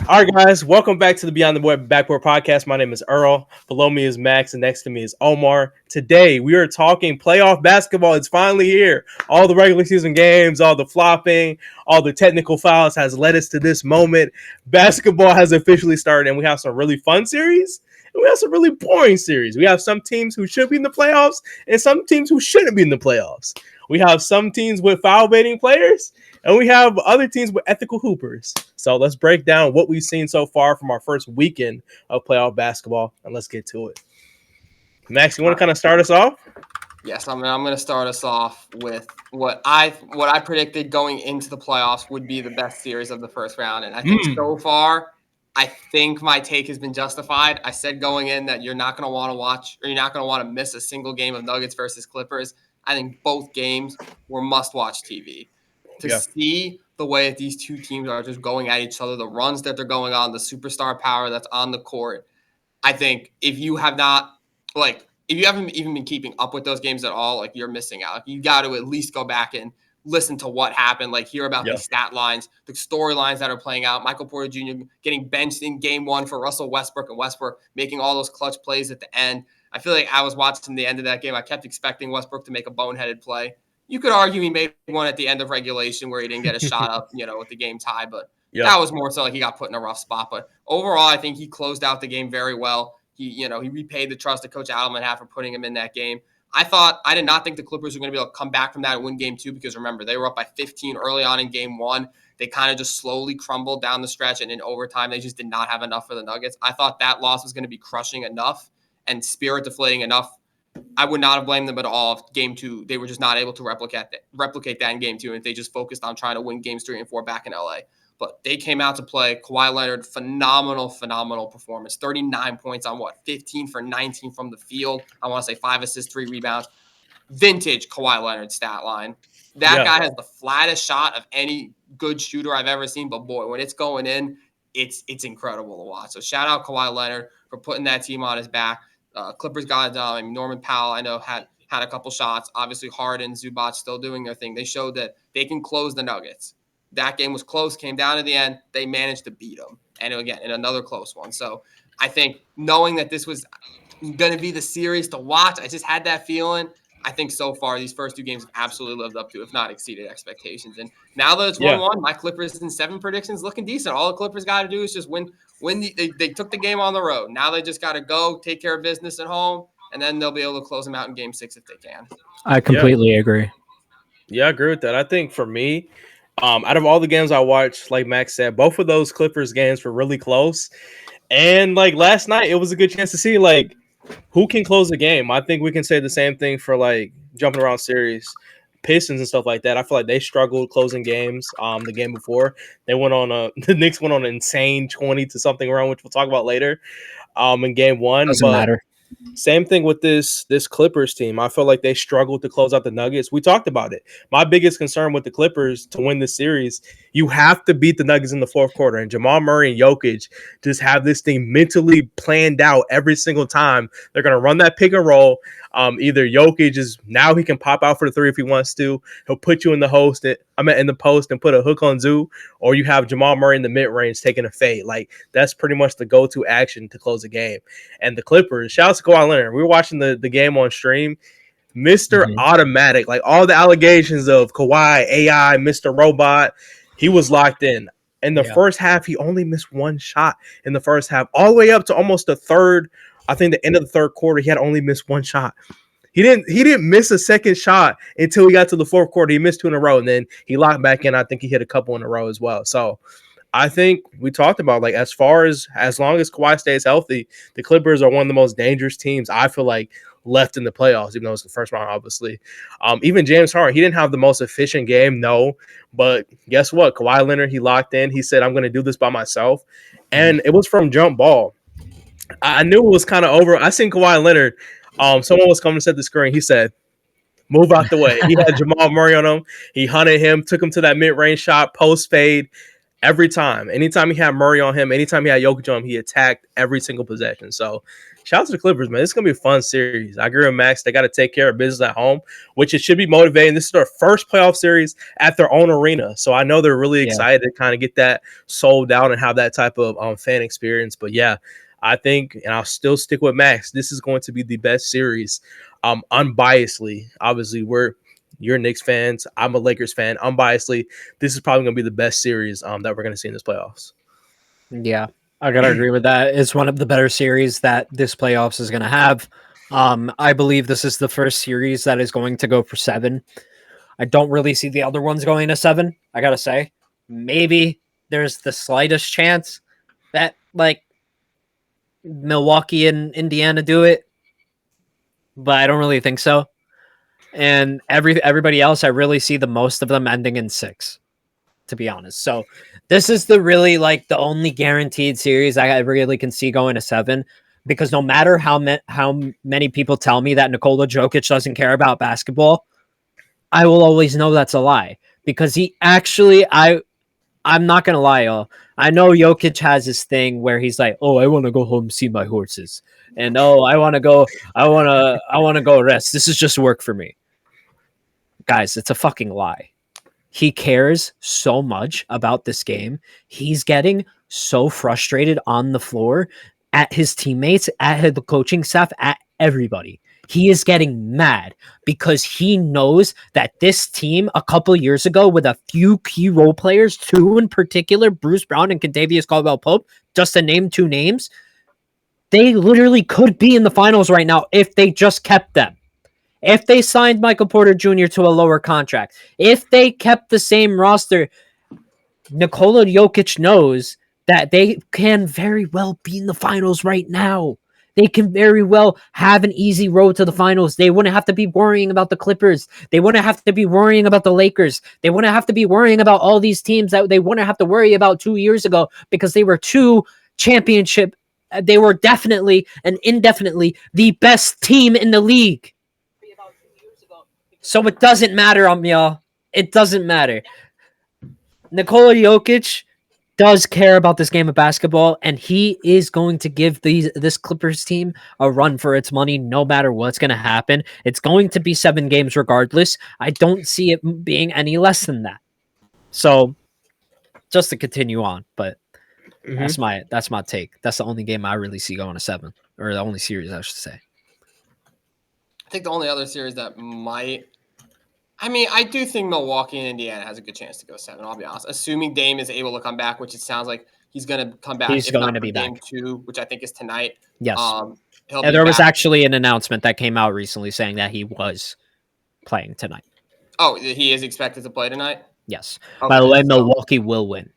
All right, guys, welcome back to the Beyond the Backboard Podcast. My name is Earl. Below me is Max, and next to me is Omar. Today, we are talking playoff basketball. It's finally here. All the regular season games, all the flopping, all the technical fouls has led us to this moment. Basketball has officially started, and we have some really fun series, and we have some really boring series. We have some teams who should be in the playoffs, and some teams who shouldn't be in the playoffs. We have some teams with foul baiting players, and we have other teams with ethical hoopers. So let's break down what we've seen so far from our first weekend of playoff basketball, and let's get to it. Max, you want to kind of start us off? Yes, I'm going to start us off with what I predicted going into the playoffs would be the best series of the first round. And I think so far, I think my take has been justified. I said going in that you're not going to want to watch or you're not going to want to miss a single game of Nuggets versus Clippers. I think both games were must-watch TV. To see the way that these two teams are just going at each other, the runs that they're going on, the superstar power that's on the court, I think if you haven't even been keeping up with those games at all, like, you're missing out. You got to at least go back and listen to what happened, like hear about these stat lines, the storylines that are playing out. Michael Porter Jr. getting benched in game one for Russell Westbrook, and Westbrook making all those clutch plays at the end. I feel like I was watching the end of that game. I kept expecting Westbrook to make a boneheaded play. You could argue he made one at the end of regulation where he didn't get a shot up, with the game tie, but that was more so like he got put in a rough spot. But overall, I think he closed out the game very well. He repaid the trust that Coach Adelman had for putting him in that game. I did not think the Clippers were going to be able to come back from that and win game two, because remember, they were up by 15 early on in game one. They kind of just slowly crumbled down the stretch, and in overtime, they just did not have enough for the Nuggets. I thought that loss was going to be crushing enough and spirit deflating enough. I would not have blamed them at all if game two, they were just not able to replicate that in game two, and if they just focused on trying to win games 3 and 4 back in LA. But they came out to play. Kawhi Leonard, phenomenal performance. 39 points on 15 for 19 from the field. I want to say 5 assists, 3 rebounds. Vintage Kawhi Leonard stat line. That guy has the flattest shot of any good shooter I've ever seen. But boy, when it's going in, it's incredible to watch. So shout out Kawhi Leonard for putting that team on his back. Clippers got it done. Norman Powell, I know, had a couple shots. Obviously, Harden, Zubac still doing their thing. They showed that they can close the Nuggets. That game was close, came down to the end. They managed to beat them. And again, in another close one. So I think knowing that this was going to be the series to watch, I just had that feeling. I think so far these first 2 games have absolutely lived up to, if not exceeded, expectations. And now that it's 1-1, my Clippers in 7 predictions looking decent. All the Clippers got to do is just win. They took the game on the road. Now they just got to go take care of business at home, and then they'll be able to close them out in game 6 if they can. I completely agree. Yeah, I agree with that. I think for me, out of all the games I watched, like Max said, both of those Clippers games were really close. And like last night, it was a good chance to see like who can close the game. I think we can say the same thing for like jumping around series, Pistons and stuff like that. I feel like they struggled closing games. The game before they went on the Knicks went on an insane 20 to something run, which we'll talk about later. In game one, doesn't matter. Same thing with this Clippers team. I feel like they struggled to close out the Nuggets. We talked about it. My biggest concern with the Clippers to win this series, you have to beat the Nuggets in the fourth quarter. And Jamal Murray and Jokic just have this thing mentally planned out every single time. They're going to run that pick and roll. Either Jokic is now he can pop out for the 3 if he wants to. He'll put you in the in the post and put a hook on Zoo, or you have Jamal Murray in the mid range taking a fade. Like that's pretty much the go-to action to close a game. And the Clippers, shout out to Kawhi Leonard. We were watching the game on stream. Mr. Automatic, like all the allegations of Kawhi, AI, Mr. Robot, he was locked in. In the first half, he only missed 1 shot in the first half, all the way up to almost the third. I think the end of the third quarter, he had only missed 1 shot. He didn't miss a second shot until he got to the fourth quarter. He missed 2 in a row, and then he locked back in. I think he hit a couple in a row as well. So I think we talked about, like, as long as Kawhi stays healthy, the Clippers are one of the most dangerous teams, I feel like, left in the playoffs, even though it's the first round, obviously. Even James Harden, he didn't have the most efficient game, no. But guess what? Kawhi Leonard, he locked in. He said, I'm going to do this by myself. And it was from jump ball. I knew it was kind of over. I seen Kawhi Leonard. Someone was coming to set the screen. He said, move out the way. He had Jamal Murray on him. He hunted him, took him to that mid-range shot, post fade every time. Anytime he had Murray on him, anytime he had Jokic on him, he attacked every single possession. So shout out to the Clippers, man. It's gonna be a fun series. I agree with Max. They got to take care of business at home, which it should be motivating. This is their first playoff series at their own arena, so I know they're really excited to kind of get that sold out and have that type of fan experience. But yeah, I think, and I'll still stick with Max, this is going to be the best series, unbiasedly. Obviously, you're Knicks fans. I'm a Lakers fan. Unbiasedly, this is probably going to be the best series that we're going to see in this playoffs. Yeah, I gotta agree with that. It's one of the better series that this playoffs is going to have. I believe this is the first series that is going to go for 7. I don't really see the other ones going to 7. I gotta say, maybe there's the slightest chance that like Milwaukee and Indiana do it, but I don't really think so. And everybody else, I really see the most of them ending in 6, to be honest. So this is the really like the only guaranteed series I really can see going to 7, because no matter how many people tell me that Nikola Jokic doesn't care about basketball, I will always know that's a lie, because he actually, I'm not gonna lie, y'all. I know Jokic has this thing where he's like, "Oh, I want to go home, see my horses," and "Oh, I want to go rest. This is just work for me." Guys, it's a fucking lie. He cares so much about this game. He's getting so frustrated on the floor at his teammates, at the coaching staff, at everybody. He is getting mad because he knows that this team a couple years ago, with a few key role players, 2 in particular, Bruce Brown and Kentavious Caldwell-Pope, just to name 2 names, they literally could be in the finals right now if they just kept them. If they signed Michael Porter Jr. to a lower contract, if they kept the same roster, Nikola Jokic knows that they can very well be in the finals right now. They can very well have an easy road to the finals. They wouldn't have to be worrying about the Clippers. They wouldn't have to be worrying about the Lakers. They wouldn't have to be worrying about all these teams that they wouldn't have to worry about 2 years ago, because they were 2 championship. They were definitely and indefinitely the best team in the league. So it doesn't matter, y'all. It doesn't matter. Nikola Jokic does care about this game of basketball, and he is going to give this Clippers team a run for its money no matter what's going to happen. It's going to be 7 games regardless. I don't see it being any less than that. So, just to continue on, but that's my take. That's the only game I really see going to 7, or the only series I should say. I think the only other series that might, I mean, I do think Milwaukee and Indiana has a good chance to go 7, I'll be honest. Assuming Dame is able to come back, which it sounds like he's going to come back. He's going to be game back. 2, which I think is tonight. Yes. There was actually an announcement that came out recently saying that he was playing tonight. Oh, he is expected to play tonight? Yes. Okay. By the way, Milwaukee will win.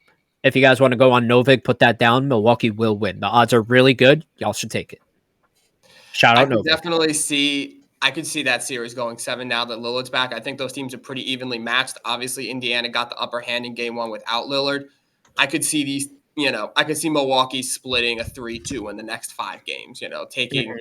If you guys want to go on Novik, put that down. Milwaukee will win. The odds are really good. Y'all should take it. Shout out Novik. I could see that series going 7 now that Lillard's back. I think those teams are pretty evenly matched. Obviously, Indiana got the upper hand in game 1 without Lillard. I could see these, I could see Milwaukee splitting a 3-2 in the next 5 games, taking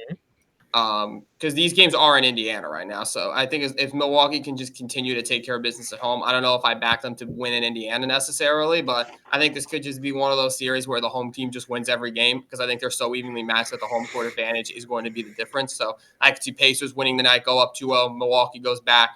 because these games are in Indiana right now. So I think if Milwaukee can just continue to take care of business at home, I don't know if I back them to win in Indiana necessarily, but I think this could just be one of those series where the home team just wins every game, because I think they're so evenly matched that the home court advantage is going to be the difference. So I could see Pacers winning the night, go up 2-0, Milwaukee goes back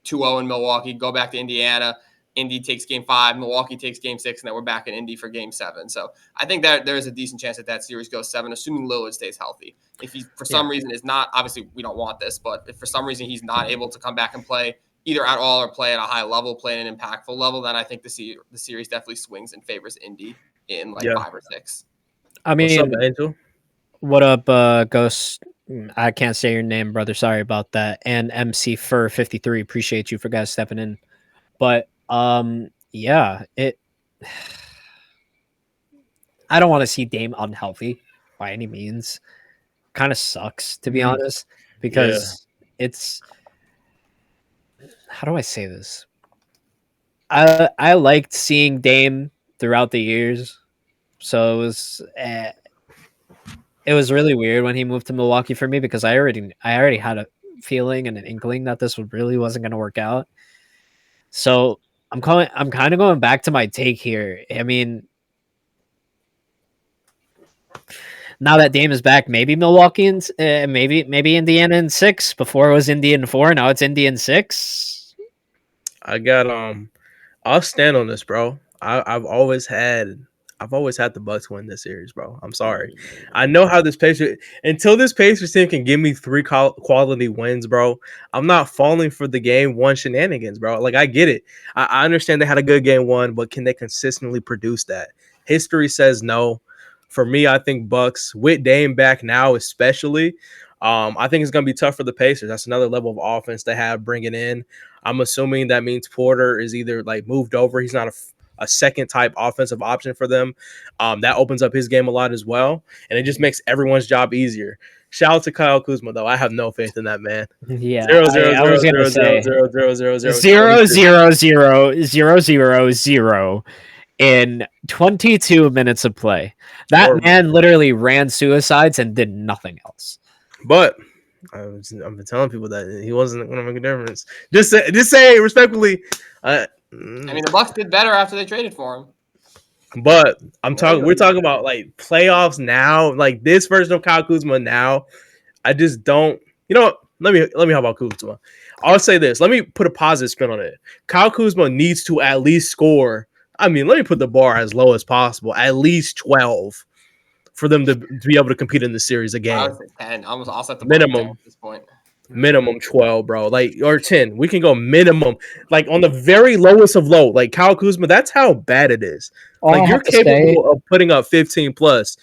2-0 in Milwaukee, go back to Indiana. Indy takes game 5, Milwaukee takes game 6, and then we're back in Indy for game 7. So I think that there is a decent chance that series goes 7, assuming Lillard stays healthy. If he, for some reason, is not, obviously we don't want this, but if for some reason he's not able to come back and play either at all or play at a high level, play at an impactful level, then I think the series definitely swings and favors Indy in 5 or 6. I mean, what's up, Angel? What up, Ghost? I can't say your name, brother. Sorry about that. And MC Fur 53. Appreciate you for guys stepping in. But yeah, I don't want to see Dame unhealthy by any means. Kind of sucks, to be honest, because it's, how do I say this? I liked seeing Dame throughout the years, so it was really weird when he moved to Milwaukee for me, because I already had a feeling and an inkling that this really wasn't going to work out. So I'm kind of going back to my take here. I mean, Now that Dame is back, maybe Milwaukee's, maybe Indiana in 6. Before it was Indy in 4. Now it's Indy in 6. I got I'll stand on this, bro. I've always had the Bucks win this series, bro. I'm sorry. I know how this Pacers until this Pacers team can give me 3 quality wins, bro. I'm not falling for the game 1 shenanigans, bro. Like I get it. I understand they had a good game 1, but can they consistently produce that? History says no. For me, I think Bucks with Dame back now, especially. I think it's going to be tough for the Pacers. That's another level of offense they have bringing in. I'm assuming that means Porter is either like moved over. He's not a second type offensive option for them. That opens up his game a lot as well. And it just makes everyone's job easier. Shout out to Kyle Kuzma, though. I have no faith in that man. Yeah. 0 0 0 0 0 0 0 0 0 0 0 0 in 22 minutes of play. That man literally ran suicides and did nothing else. But I've been telling people that he wasn't going to make a difference. Just say respectfully. I mean, the Bucks did better after they traded for him. But we're talking about like playoffs now, like this version of Kyle Kuzma now. I just don't. You know what? Let me help out Kuzma. I'll say this. Let me put a positive spin on it. Kyle Kuzma needs to at least score. I mean, let me put the bar as low as possible. At least 12 for them to be able to compete in the series again. I was at 10. Almost all set the minimum at this point. Minimum 12, bro. Like or 10. We can go minimum. Like on the very lowest of low. Like Kyle Kuzma, that's how bad it is. Like you're capable of putting up 15 plus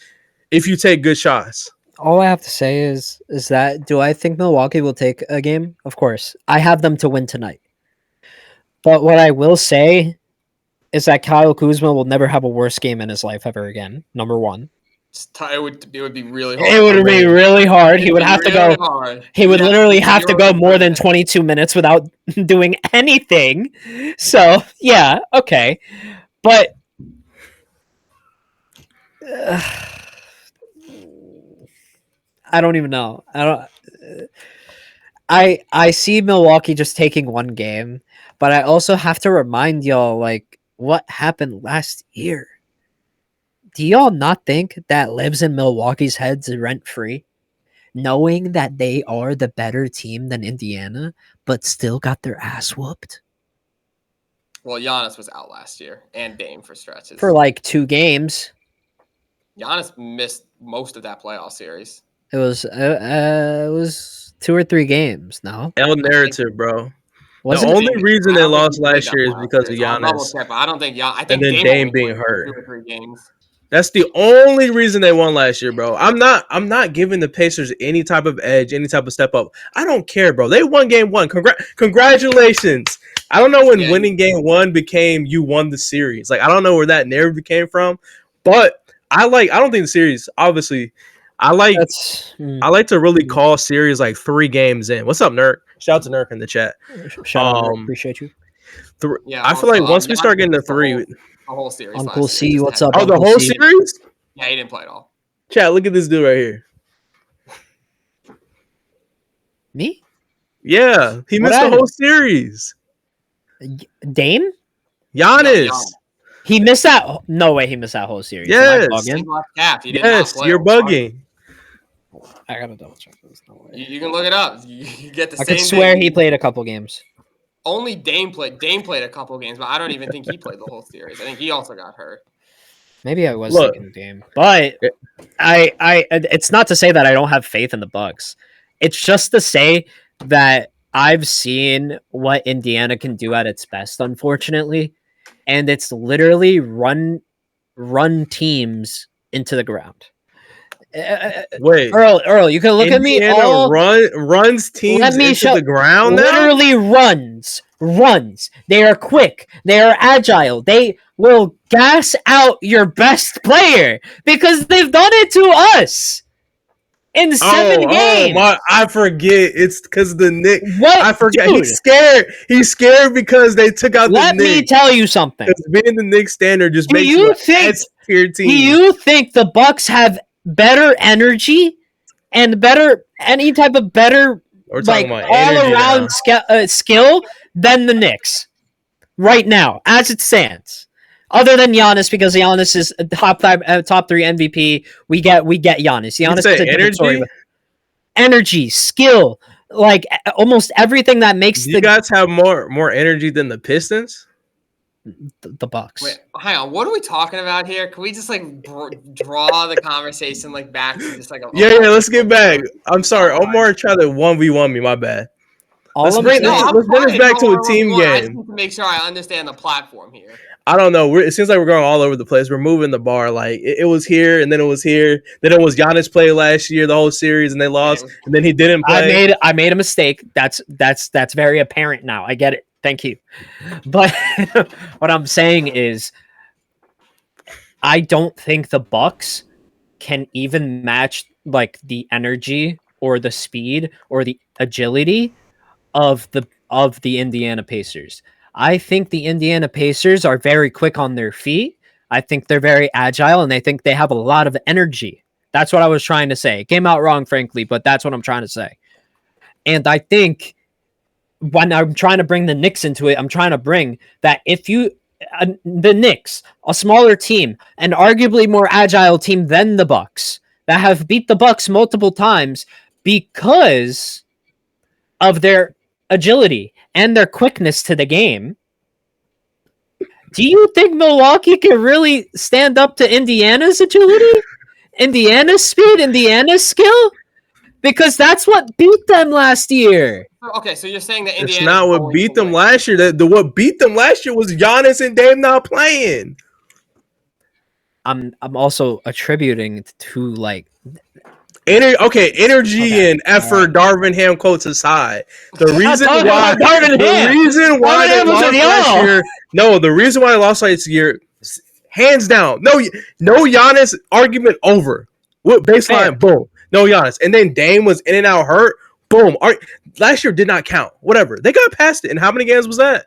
if you take good shots. All I have to say is that do I think Milwaukee will take a game? Of course. I have them to win tonight. But what I will say is that Kyle Kuzma will never have a worse game in his life ever again. Number 1. It would be really hard. It would be really hard. He would have to go. Hard. He would literally have to go more than 22 minutes without doing anything. So yeah, okay, but I don't even know. I see Milwaukee just taking one game, but I also have to remind y'all like what happened last year. Do y'all not think that lives in Milwaukee's heads rent free? Knowing that they are the better team than Indiana, but still got their ass whooped? Well, Giannis was out last year and Dame for stretches. For like 2 games. Giannis missed most of that playoff series. It was 2 or 3 games, no? L narrative, bro. The only reason they lost last year is because of Giannis. I don't think I think and then Dame being hurt. 2 or 3 games. That's the only reason they won last year, bro. I'm not giving the Pacers any type of edge, any type of step up. I don't care, bro. They won game 1. Congratulations. I don't know when winning game 1 became you won the series. Like I don't know where that narrative came from, but I don't think the series. Obviously, I like to really call series like 3 games in. What's up, Nurk? Shout out to Nurk in the chat. Shout out, appreciate you. I feel like once we start getting to 3. The whole series. Uncle C, what's up? Oh, the whole series? Yeah, he didn't play at all. Chat, look at this dude right here. Me? Yeah, he missed the whole series. Dame? Giannis. No, he missed that. No way, he missed that whole series. Yes. Yes, you're bugging. I gotta double check this. No way. You can look it up. You get the I same. could swear thing. he played a couple games. Only Dame played. Dame played a couple games, but I don't even think he played the whole series. I think he also got hurt. Maybe I was thinking Dame, but I it's not to say that I don't have faith in the Bucks. It's just to say that I've seen what Indiana can do at its best, unfortunately, and it's literally run teams into the ground. Wait, Earl, you can look Indiana at me. Runs teams into the ground. Literally runs. They are quick. They are agile. They will gas out your best player because they've done it to us in 7 games. I forget. It's because the Knicks. What? I forget. Dude. He's scared. He's scared because they took out the Knicks. Let me tell you something. Being the Knicks standard just makes you S-tier team. Do you think the Bucks have better energy and any type of better like all-around skill than the Knicks right now, as it stands? Other than Giannis, because Giannis is a top 3 MVP, we get Giannis. Giannis is a different story. Energy, skill, like almost everything that makes you guys have more energy than the Pistons. The Bucks. Wait, hang on. What are we talking about here? Can we just like draw the conversation like back to just like a yeah? Let's get back. I'm sorry, Omar tried to 1v1 me. My bad. Let's bring this back to a team game. I just need to make sure I understand the platform here. I don't know. It seems like we're going all over the place. We're moving the bar. Like it was here, and then it was here. Then it was Giannis played last year, the whole series, and they lost. And then he didn't play. I made a mistake. That's very apparent now. I get it. Thank you. But what I'm saying is, I don't think the Bucks can even match like the energy or the speed or the agility of the Indiana Pacers. I think the Indiana Pacers are very quick on their feet. I think they're very agile, and I think they have a lot of energy. That's what I was trying to say. It came out wrong, frankly, but that's what I'm trying to say. And I think when I'm trying to bring the Knicks into it, I'm trying to bring that if you, the Knicks, a smaller team, an arguably more agile team than the Bucks, that have beat the Bucks multiple times because of their agility and their quickness to the game. Do you think Milwaukee can really stand up to Indiana's agility, Indiana's speed, Indiana's skill? Because that's what beat them last year. Okay, so you're saying that Indiana. It's not what beat them last year. What beat them last year was Giannis and Dame not playing. I'm also attributing to like energy and effort. Right. Darvin Ham quotes aside, the reason why they lost last year. No, the reason why they lost last year, hands down. No Giannis argument over. What baseline? Boom. No Giannis, and then Dame was in and out hurt. Boom. Last year did not count. Whatever. They got past it. And how many games was that?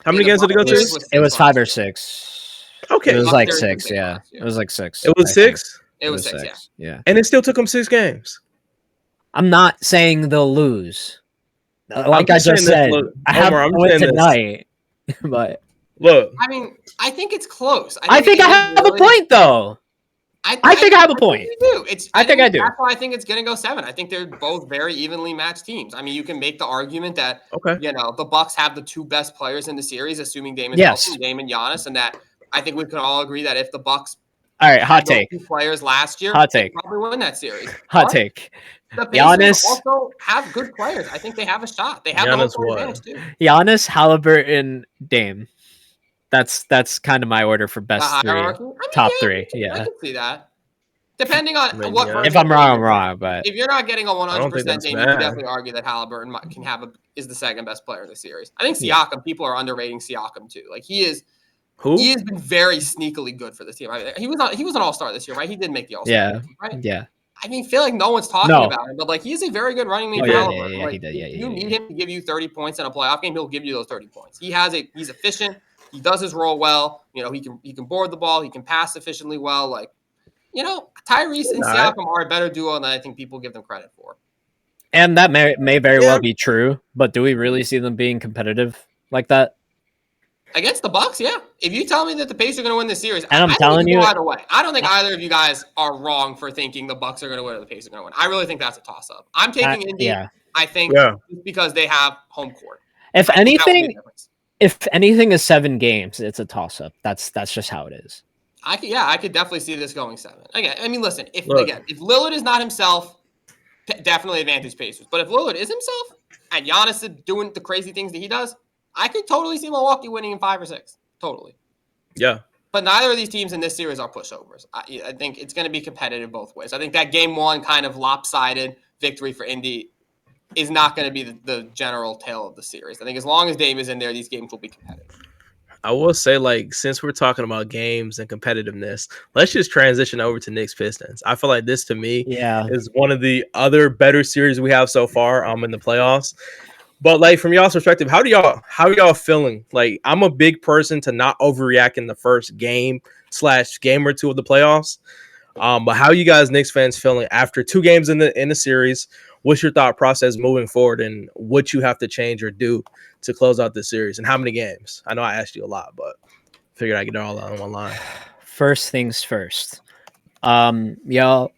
How many games did it go to? It was 5 or 6. Okay. It was like 6, yeah. It was like 6. It was 6? It was 6, yeah. And it still took them 6 games. I'm not saying they'll lose. Like I just said, I have a win tonight. But look. I mean, I think it's close. I think I have a point, though. I think I have a point. You do. I think I do. That's why I think it's going to go 7. I think they're both very evenly matched teams. I mean, you can make the argument that the Bucks have the 2 best players in the series, assuming Dame is healthy, Dame and Giannis, and that I think we can all agree that if the Bucks, all right, hot take, 2 players last year, hot take, probably win that series. Hot take. The Pacers also have good players. I think they have a shot. They have Giannis the whole advantage too. Giannis, Halliburton, Dame. That's kind of my order for best 3, top 3. Yeah, I can see that. Depending on what, if I'm wrong, I'm wrong. But if you're not getting a 100% Dame, you can definitely argue that Halliburton is the second best player in the series. I think Siakam. People are underrating Siakam too. Like he is. Who? He has been very sneakily good for this team. I mean, he was an All-Star this year, right? He did make the All-Star. Yeah. Team, right? Yeah. I mean, feel like no one's talking about him, but like he's a very good running mate. He did. You need him to give you 30 points in a playoff game. He'll give you those 30 points. He's efficient. He does his role well. You know, he can board the ball. He can pass efficiently well. Like, you know, Tyrese and Siakam are a better duo than I think people give them credit for. And that may very well be true, but do we really see them being competitive like that? Against the Bucks, yeah. If you tell me that the Pacers are going to win this series, and I'm telling you, either way. I don't think either of you guys are wrong for thinking the Bucks are going to win or the Pacers are going to win. I really think that's a toss-up. I'm taking Indy. Yeah. I think because they have home court. If anything is 7 games, it's a toss-up. That's just how it is. I could definitely see this going 7. Again, I mean, listen, if Lillard is not himself, definitely advantage Pacers. But if Lillard is himself and Giannis is doing the crazy things that he does, I could totally see Milwaukee winning in 5 or 6. Totally. Yeah. But neither of these teams in this series are pushovers. I think it's going to be competitive both ways. I think that game 1 kind of lopsided victory for Indy is not going to be the general tale of the series. I think as long as Dame is in there, these games will be competitive. I will say, like, since we're talking about games and competitiveness, let's just transition over to Knicks Pistons. I feel like this, to me, is one of the other better series we have so far in the playoffs. But, like, from y'all's perspective, how are y'all feeling? Like, I'm a big person to not overreact in the first game / game or 2 of the playoffs. But how you guys Knicks fans feeling after 2 games in the series? What's your thought process moving forward and what you have to change or do to close out this series? And how many games? I know I asked you a lot, but Figured I'd get it all out in one line. First things first. Y'all, I'm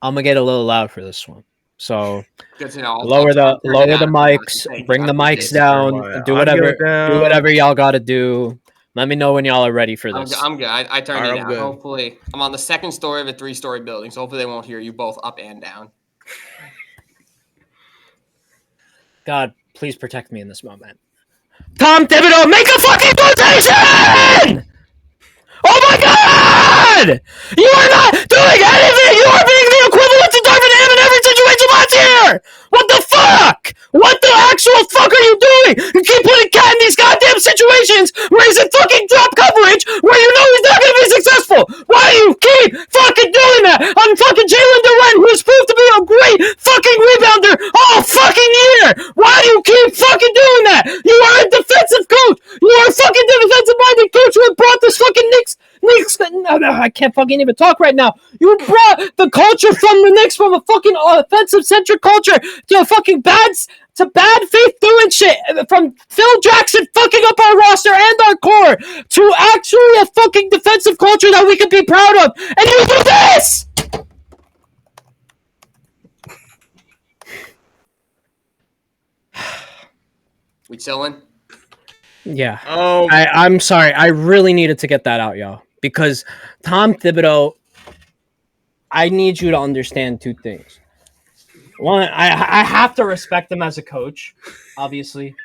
gonna get a little loud for this one. So Good to know. lower the mics, bring the mics down, do I'll get whatever it down. do whatever y'all gotta do. Let me know when y'all are ready for this. I'm good. I turned All it right, down. I'm good. Hopefully, I'm on the second story of a 3-story building, so hopefully they won't hear you both up and down. God, please protect me in this moment. Tom Thibodeau, make a fucking quotation! Oh my God! You are not doing anything! You are being the equivalent to Darvin Ham in every situation last year! What the fuck? What the actual fuck are you doing? You keep putting Cat in these goddamn situations where he's in fucking drop coverage where you know he's not gonna be successful! Why do you keep fucking doing that? I'm fucking Jalen Duren, who is proved to be a great fucking rebounder all fucking year! Why do you keep fucking doing that? You are a defensive coach! You are a fucking defensive-minded coach who brought this fucking Knicks. I can't fucking even talk right now. You brought the culture from the Knicks from a fucking offensive-centric culture to a fucking bad faith doing shit. From Phil Jackson fucking up our roster and our core to actually a fucking defensive culture that we can be proud of. And you do this! We chilling? Yeah. I'm sorry. I really needed to get that out, y'all. Because Tom Thibodeau, I need you to understand two things. One, I have to respect him as a coach, obviously,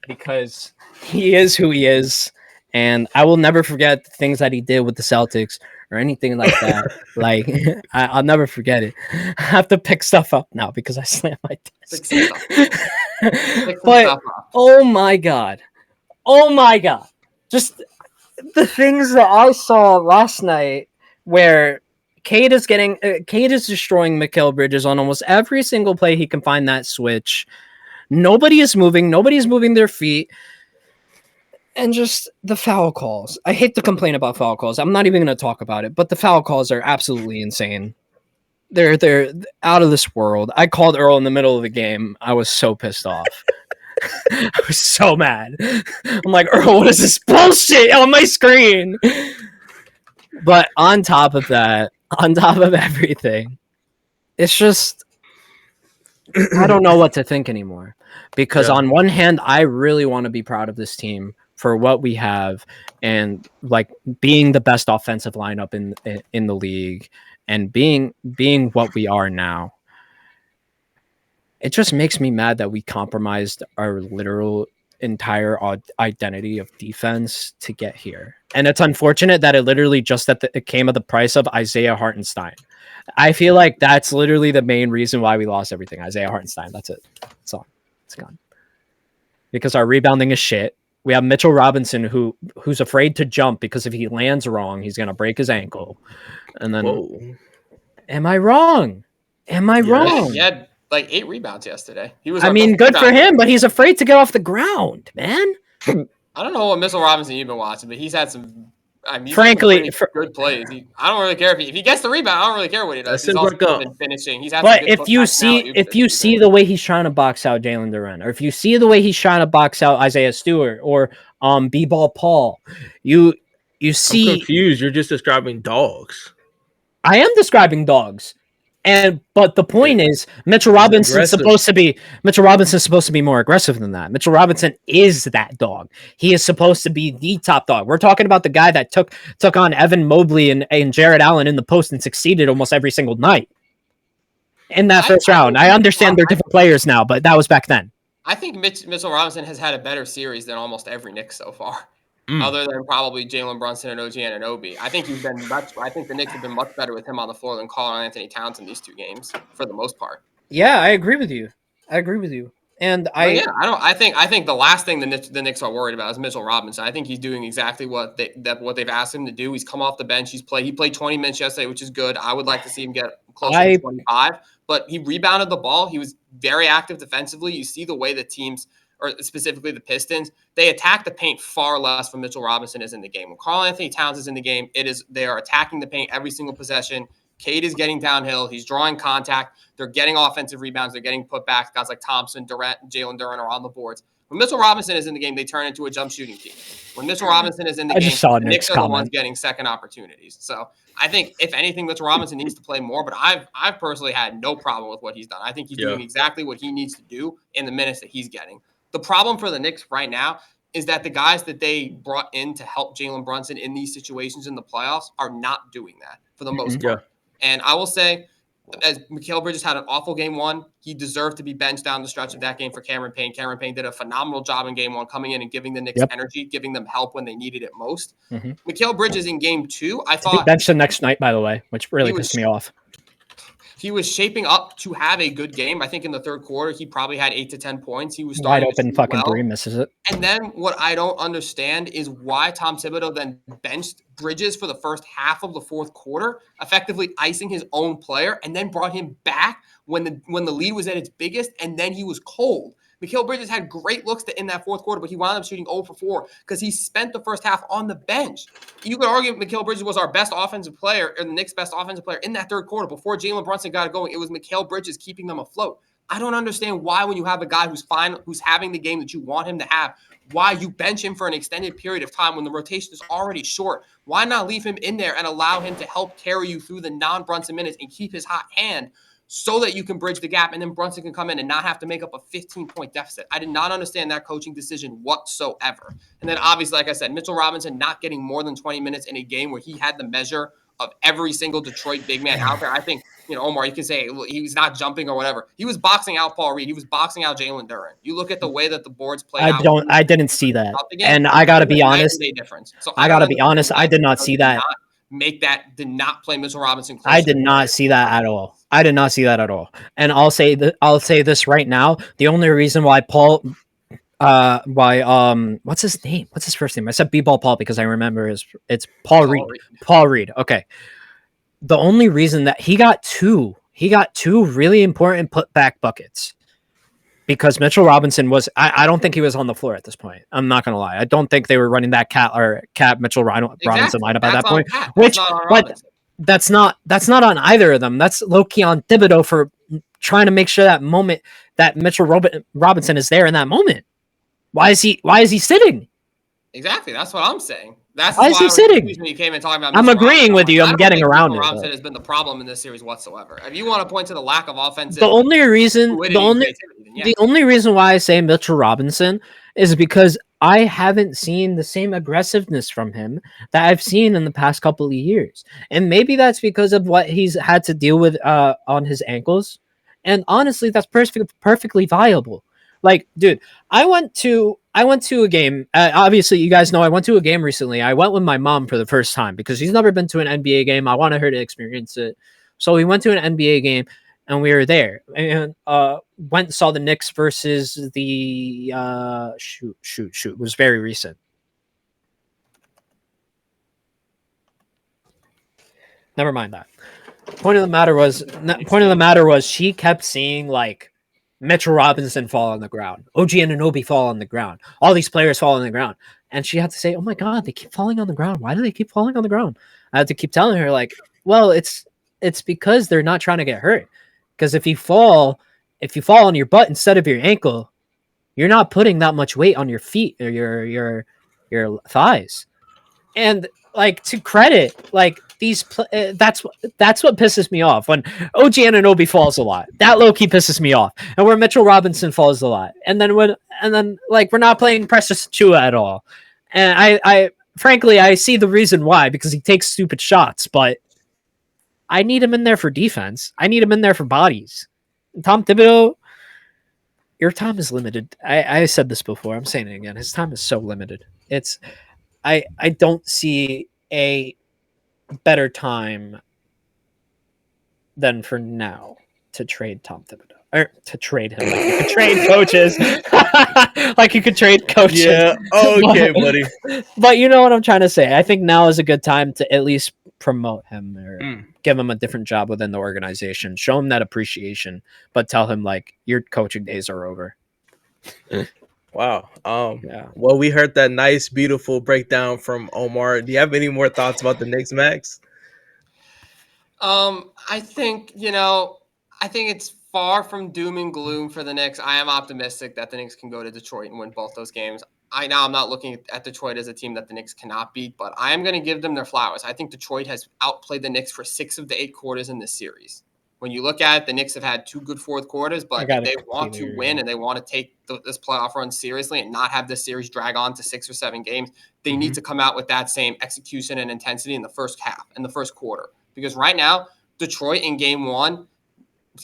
because he is who he is. And I will never forget the things that he did with the Celtics or anything like that. Like, I'll never forget it. I have to pick stuff up now because I slammed my desk. But, oh my God. Just the things that I saw last night where Cade is destroying Mikal Bridges on almost every single play he can find that switch. Nobody is moving their feet. And just the foul calls. I hate to complain about foul calls. I'm not even going to talk about it, but the foul calls are absolutely insane. They're out of this world. I called Earl in the middle of the game. I was so pissed off. I was so mad. I'm like, Earl, what is this bullshit on my screen? But on top of everything, it's just, I don't know what to think anymore. Because on one hand, I really want to be proud of this team for what we have and like being the best offensive lineup in the league and being what we are now. It just makes me mad that we compromised our literal entire identity of defense to get here. And it's unfortunate that it literally just it came at the price of Isaiah Hartenstein. I feel like that's literally the main reason why we lost everything. Isaiah Hartenstein. That's it. That's all. It's gone. Because our rebounding is shit. We have Mitchell Robinson who's afraid to jump because if he lands wrong, he's going to break his ankle. And then, Am I wrong? Wrong? He had like 8 rebounds yesterday. Good for him, but he's afraid to get off the ground, man. I don't know what Mitchell Robinson you've been watching, but he's had some. Frankly, good plays. I don't really care if he gets the rebound. I don't really care what he does. He's also been finishing. He's had but if you see the way he's trying to box out Jalen Duren, or if you see the way he's trying to box out Isaiah Stewart or B-Ball Paul, you see. I'm confused. You're just describing dogs. I am describing dogs. But the point is, Mitchell Robinson's supposed to be more aggressive than that. Mitchell Robinson is that dog. He is supposed to be the top dog. We're talking about the guy that took on Evan Mobley and Jared Allen in the post and succeeded almost every single night in that first round. I understand they're different players now, but that was back then. I think Mitchell Robinson has had a better series than almost every Knicks so far. Other than probably Jalen Brunson and OG Anunoby. I think the Knicks have been much better with him on the floor than Karl-Anthony Towns in these 2 games for the most part. Yeah, I agree with you. And I think the last thing the Knicks are worried about is Mitchell Robinson. I think he's doing exactly what they've asked him to do. He's come off the bench. He played 20 minutes yesterday, which is good. I would like to see him get closer to 25. But he rebounded the ball. He was very active defensively. You see the way the teams, or specifically the Pistons, they attack the paint far less when Mitchell Robinson is in the game. When Karl-Anthony Towns is in the game, they are attacking the paint every single possession. Cade is getting downhill. He's drawing contact. They're getting offensive rebounds. They're getting putbacks. Guys like Thompson, Durant, Jalen Duren are on the boards. When Mitchell Robinson is in the game, they turn into a jump shooting team. When Mitchell Robinson is in the game, the Knicks are the ones getting second opportunities. So I think, if anything, Mitchell Robinson needs to play more, but I've personally had no problem with what he's done. I think he's doing exactly what he needs to do in the minutes that he's getting. The problem for the Knicks right now is that the guys that they brought in to help Jalen Brunson in these situations in the playoffs are not doing that for the most part. And I will say, as Mikal Bridges had an awful game one, he deserved to be benched down the stretch of that game for Cameron Payne. Cameron Payne did a phenomenal job in game one, coming in and giving the Knicks energy, giving them help when they needed it most. Mikal Bridges in game two, I thought... He benched the next night, by the way, which really pissed me off. He was shaping up to have a good game. I think in the third quarter, he probably had 8 to 10 points. He was wide open fucking three, misses it. And then what I don't understand is why Tom Thibodeau then benched Bridges for the first half of the fourth quarter, effectively icing his own player, and then brought him back when the lead was at its biggest, and then he was cold. Mikal Bridges had great looks in that fourth quarter, but he wound up shooting 0 for 4 because he spent the first half on the bench. You could argue Mikal Bridges was our best offensive player, or the Knicks' best offensive player in that third quarter. Before Jalen Brunson got it going, it was Mikal Bridges keeping them afloat. I don't understand why, when you have a guy who's having the game that you want him to have, why you bench him for an extended period of time when the rotation is already short. Why not leave him in there and allow him to help carry you through the non-Brunson minutes and keep his hot hand, so that you can bridge the gap and then Brunson can come in and not have to make up a 15-point deficit. I did not understand that coaching decision whatsoever. And then obviously, like I said, Mitchell Robinson not getting more than 20 minutes in a game where he had the measure of every single Detroit big man out there. I think, Omar, you can say he's not jumping or whatever. He was boxing out Paul Reed. He was boxing out Jalen Duren. You look at the way that the boards played I didn't see that. And I got to be honest. So I got to be honest. I did not see that. Did not play Mitchell Robinson closer. I did not see that at all. I did not see that at all. And I'll say this right now. The only reason why what's his name? What's his first name? I said B-ball Paul because I remember it's Paul Reed. Paul Reed. Okay. The only reason that he got two really important putback buckets, because Mitchell Robinson was, I don't think he was on the floor at this point. I'm not going to lie. I don't think they were running that Cat Mitchell Robinson lineup at that point. But that's not on either of them. That's low-key on Thibodeau for trying to make sure that moment that Mitchell Robinson is there in that moment. Why is he sitting? Exactly. That's what I'm saying. Why is he sitting? When you came and talking about I'm agreeing with you. I'm getting around it. Robinson has been the problem in this series whatsoever. If you want to point to the lack of offensive, the only reason why I say Mitchell Robinson is because I haven't seen the same aggressiveness from him that I've seen in the past couple of years, and maybe that's because of what he's had to deal with on his ankles. And honestly, that's perfectly viable. Like, dude, I went to a game. Obviously, you guys know I went to a game recently. I went with my mom for the first time because she's never been to an NBA game. I wanted her to experience it. So we went to an NBA game, and we were there. And went and saw the Knicks versus the shoot. It was very recent. Never mind that. Point of the matter was she kept seeing like Mitchell Robinson fall on the ground, OG Anunoby fall on the ground, all these players fall on the ground. And she had to say, oh my God, they keep falling on the ground. Why do they keep falling on the ground? I had to keep telling her, like, well, it's because they're not trying to get hurt. Because if you fall on your butt instead of your ankle, you're not putting that much weight on your feet or your thighs. And like, to credit, like, that's what pisses me off when OG Anunoby falls a lot. That low key pisses me off, and where Mitchell Robinson falls a lot, and then like we're not playing Precious Achua at all. And I frankly I see the reason why, because he takes stupid shots, but I need him in there for defense. I need him in there for bodies. Tom Thibodeau, your time is limited. I said this before. I'm saying it again. His time is so limited. I don't see a better time than for now to trade Tom Thibodeau, or to trade him. Like you could trade coaches. Like you could trade coaches. Yeah. Okay, buddy. But you know what I'm trying to say. I think now is a good time to at least promote him or give him a different job within the organization. Show him that appreciation, but tell him like your coaching days are over. Wow. Well, we heard that nice, beautiful breakdown from Omar. Do you have any more thoughts about the Knicks, Max? I think, I think it's far from doom and gloom for the Knicks. I am optimistic that the Knicks can go to Detroit and win both those games. I'm not looking at Detroit as a team that the Knicks cannot beat, but I am going to give them their flowers. I think Detroit has outplayed the Knicks for 6 of the 8 quarters in this series. When you look at it, the Knicks have had 2 good fourth quarters, but if they want to win and they want to take this playoff run seriously and not have this series drag on to 6 or 7 games, they need to come out with that same execution and intensity in the first half, in the first quarter. Because right now, Detroit in game 1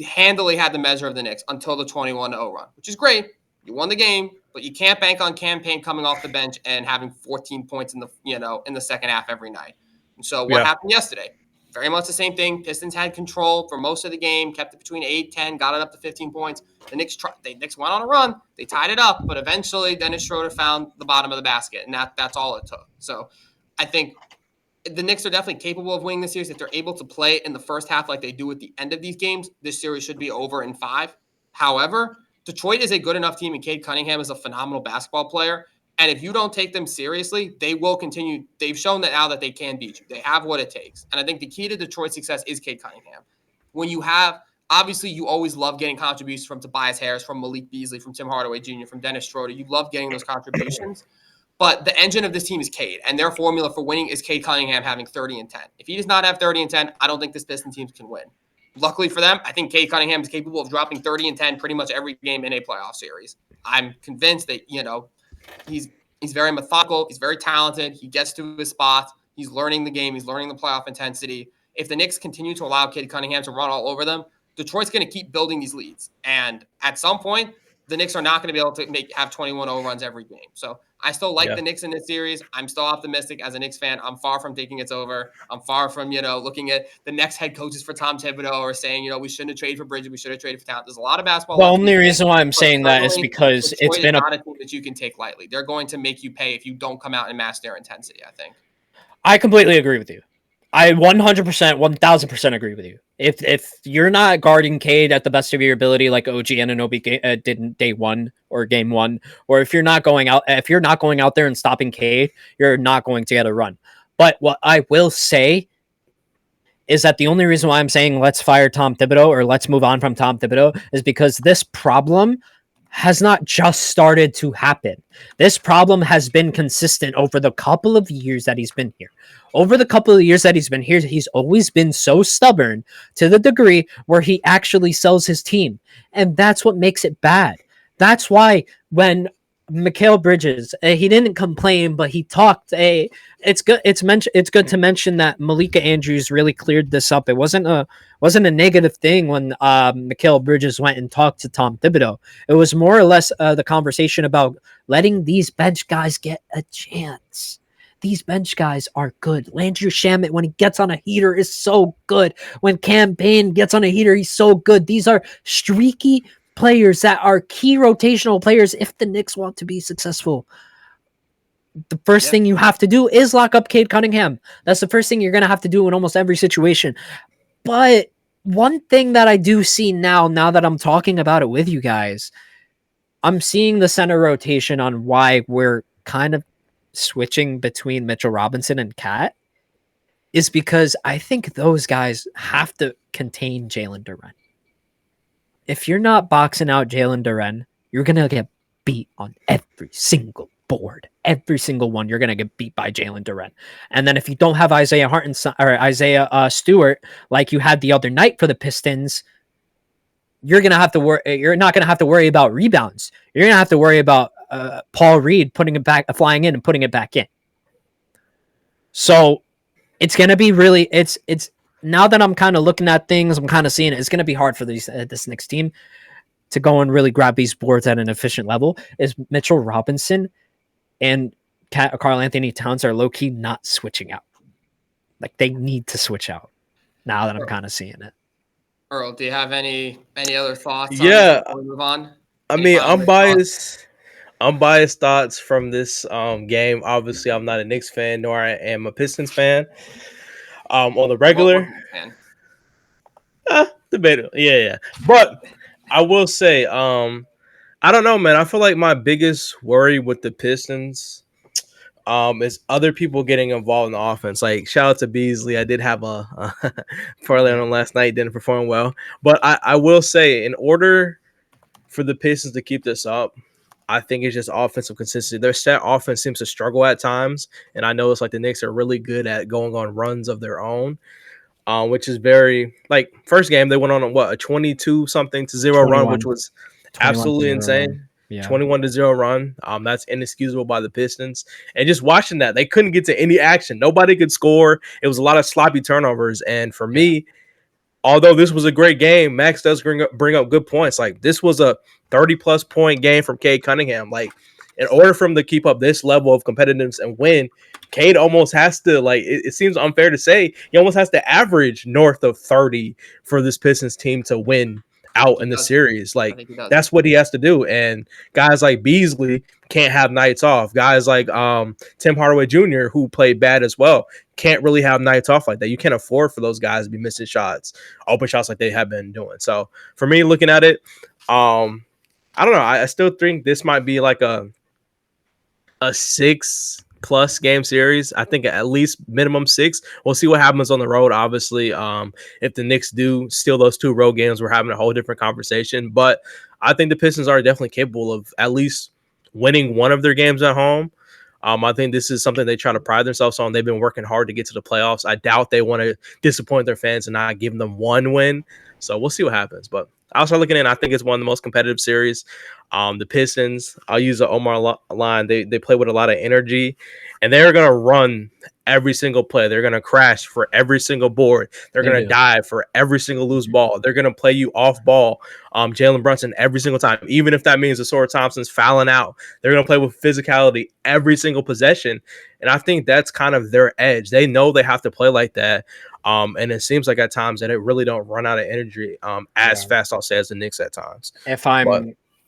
handily had the measure of the Knicks until the 21-0 run, which is great. You won the game, but you can't bank on Campaign coming off the bench and having 14 points in the second half every night. And so what happened yesterday? Very much the same thing. Pistons had control for most of the game, kept it between 8, 10, got it up to 15 points. The Knicks went on a run. They tied it up, but eventually Dennis Schroeder found the bottom of the basket, and that's all it took. So I think the Knicks are definitely capable of winning this series. If they're able to play in the first half like they do at the end of these games, this series should be over in 5. However, Detroit is a good enough team, and Cade Cunningham is a phenomenal basketball player. And if you don't take them seriously, they will continue. They've shown that now that they can beat you. They have what it takes. And I think the key to Detroit's success is Cade Cunningham. When you have, obviously, you always love getting contributions from Tobias Harris, from Malik Beasley, from Tim Hardaway Jr., from Dennis Schroeder. You love getting those contributions. But the engine of this team is Cade, and their formula for winning is Cade Cunningham having 30 and 10. If he does not have 30 and 10, I don't think this Pistons team can win. Luckily for them, I think Cade Cunningham is capable of dropping 30 and 10 pretty much every game in a playoff series. I'm convinced that, he's very methodical. He's very talented. He gets to his spots. He's learning the game. He's learning the playoff intensity. If the Knicks continue to allow Cade Cunningham to run all over them, Detroit's going to keep building these leads. And at some point, the Knicks are not going to be able to have 21-0 runs every game. So I still like the Knicks in this series. I'm still optimistic as a Knicks fan. I'm far from thinking it's over. I'm far from, looking at the next head coaches for Tom Thibodeau or saying, we shouldn't have traded for Bridges. We should have traded for talent. There's a lot of basketball. The only reason why I'm saying that is because Detroit it's been not a team that you can take lightly. They're going to make you pay if you don't come out and match their intensity, I think. I completely agree with you. I 100%, 1,000% agree with you. If you're not guarding Cade at the best of your ability, like OG Anunoby did in day 1 or game 1, or if you're not going out there and stopping Cade, you're not going to get a run. But what I will say is that the only reason why I'm saying let's fire Tom Thibodeau or let's move on from Tom Thibodeau is because this problem has not just started to happen. This problem has been consistent over the couple of years that he's been here. Over the couple of years that he's been here, he's always been so stubborn to the degree where he actually sells his team. And that's what makes it bad. That's why when Mikal Bridges, he didn't complain, but he talked. It's good. It's good to mention that Malika Andrews really cleared this up. It wasn't a negative thing when Mikal Bridges went and talked to Tom Thibodeau. It was more or less the conversation about letting these bench guys get a chance. These bench guys are good. Landry Shamet, when he gets on a heater, is so good. When Campaign gets on a heater, he's so good. These are streaky players that are key rotational players if the Knicks want to be successful. The first thing you have to do is lock up Cade Cunningham. That's the first thing you're going to have to do in almost every situation. But one thing that I do see now that I'm talking about it with you guys, I'm seeing the center rotation on why we're kind of switching between Mitchell Robinson and Cat is because I think those guys have to contain Jalen Duren. If you're not boxing out Jalen Duren, you're going to get beat on every single board. Every single one, you're going to get beat by Jalen Duren. And then if you don't have Isaiah Stewart like you had the other night for the Pistons, you're going to have to worry. You're not going to have to worry about rebounds. You're going to have to worry about Paul Reed flying in and putting it back in. So it's going to be really, it's now that I'm kind of looking at things, I'm kind of seeing it. It's going to be hard for this next team to go and really grab these boards at an efficient level. Is Mitchell Robinson and Karl Anthony Towns are low-key not switching out. Like, they need to switch out now that I'm kind of seeing it. Earl, do you have any other thoughts? Before we move on? I mean, I'm biased. I'm biased thoughts from this game. Obviously, I'm not a Knicks fan, nor I am a Pistons fan. On the regular, debatable. Yeah. But I will say, I don't know, man. I feel like my biggest worry with the Pistons is other people getting involved in the offense. Like shout out to Beasley. I did have a parlay on him last night, didn't perform well. But I will say, in order for the Pistons to keep this up, I think it's just offensive consistency. Their set offense seems to struggle at times, and I know it's like the Knicks are really good at going on runs of their own, which is very like first game they went on a 22-0 run, which was absolutely insane. Yeah. 21-0 run. That's inexcusable by the Pistons. And just watching that, they couldn't get to any action. Nobody could score. It was a lot of sloppy turnovers. And for me, although this was a great game, Max does bring up good points. Like this was a 30-plus point game from Cade Cunningham. Like in order for him to keep up this level of competitiveness and win, Cade almost has to, like, it seems unfair to say, he almost has to average north of 30 for this Pistons team to win out in the series. Like that's what he has to do. And guys like Beasley can't have nights off. Guys like Tim Hardaway Jr., who played bad as well, can't really have nights off like that. You can't afford for those guys to be missing shots, open shots like they have been doing. So for me, looking at it, I don't know. I still think this might be like a 6+ game series. I think at least minimum 6. We'll see what happens on the road. Obviously, if the Knicks do steal those 2 road games, we're having a whole different conversation. But I think the Pistons are definitely capable of at least winning one of their games at home. I think this is something they try to pride themselves on. They've been working hard to get to the playoffs. I doubt they want to disappoint their fans and not give them one win. So we'll see what happens. But I'll start looking in. I think it's one of the most competitive series. The Pistons, I'll use the Omar line. They play with a lot of energy, and they're going to run every single play. They're going to crash for every single board. They're going to dive for every single loose ball. They're going to play you off ball, Jalen Brunson, every single time, even if that means Asura Thompson's fouling out. They're going to play with physicality every single possession, and I think that's kind of their edge. They know they have to play like that, and it seems like at times that it really don't run out of energy as fast, I'll say, as the Knicks at times.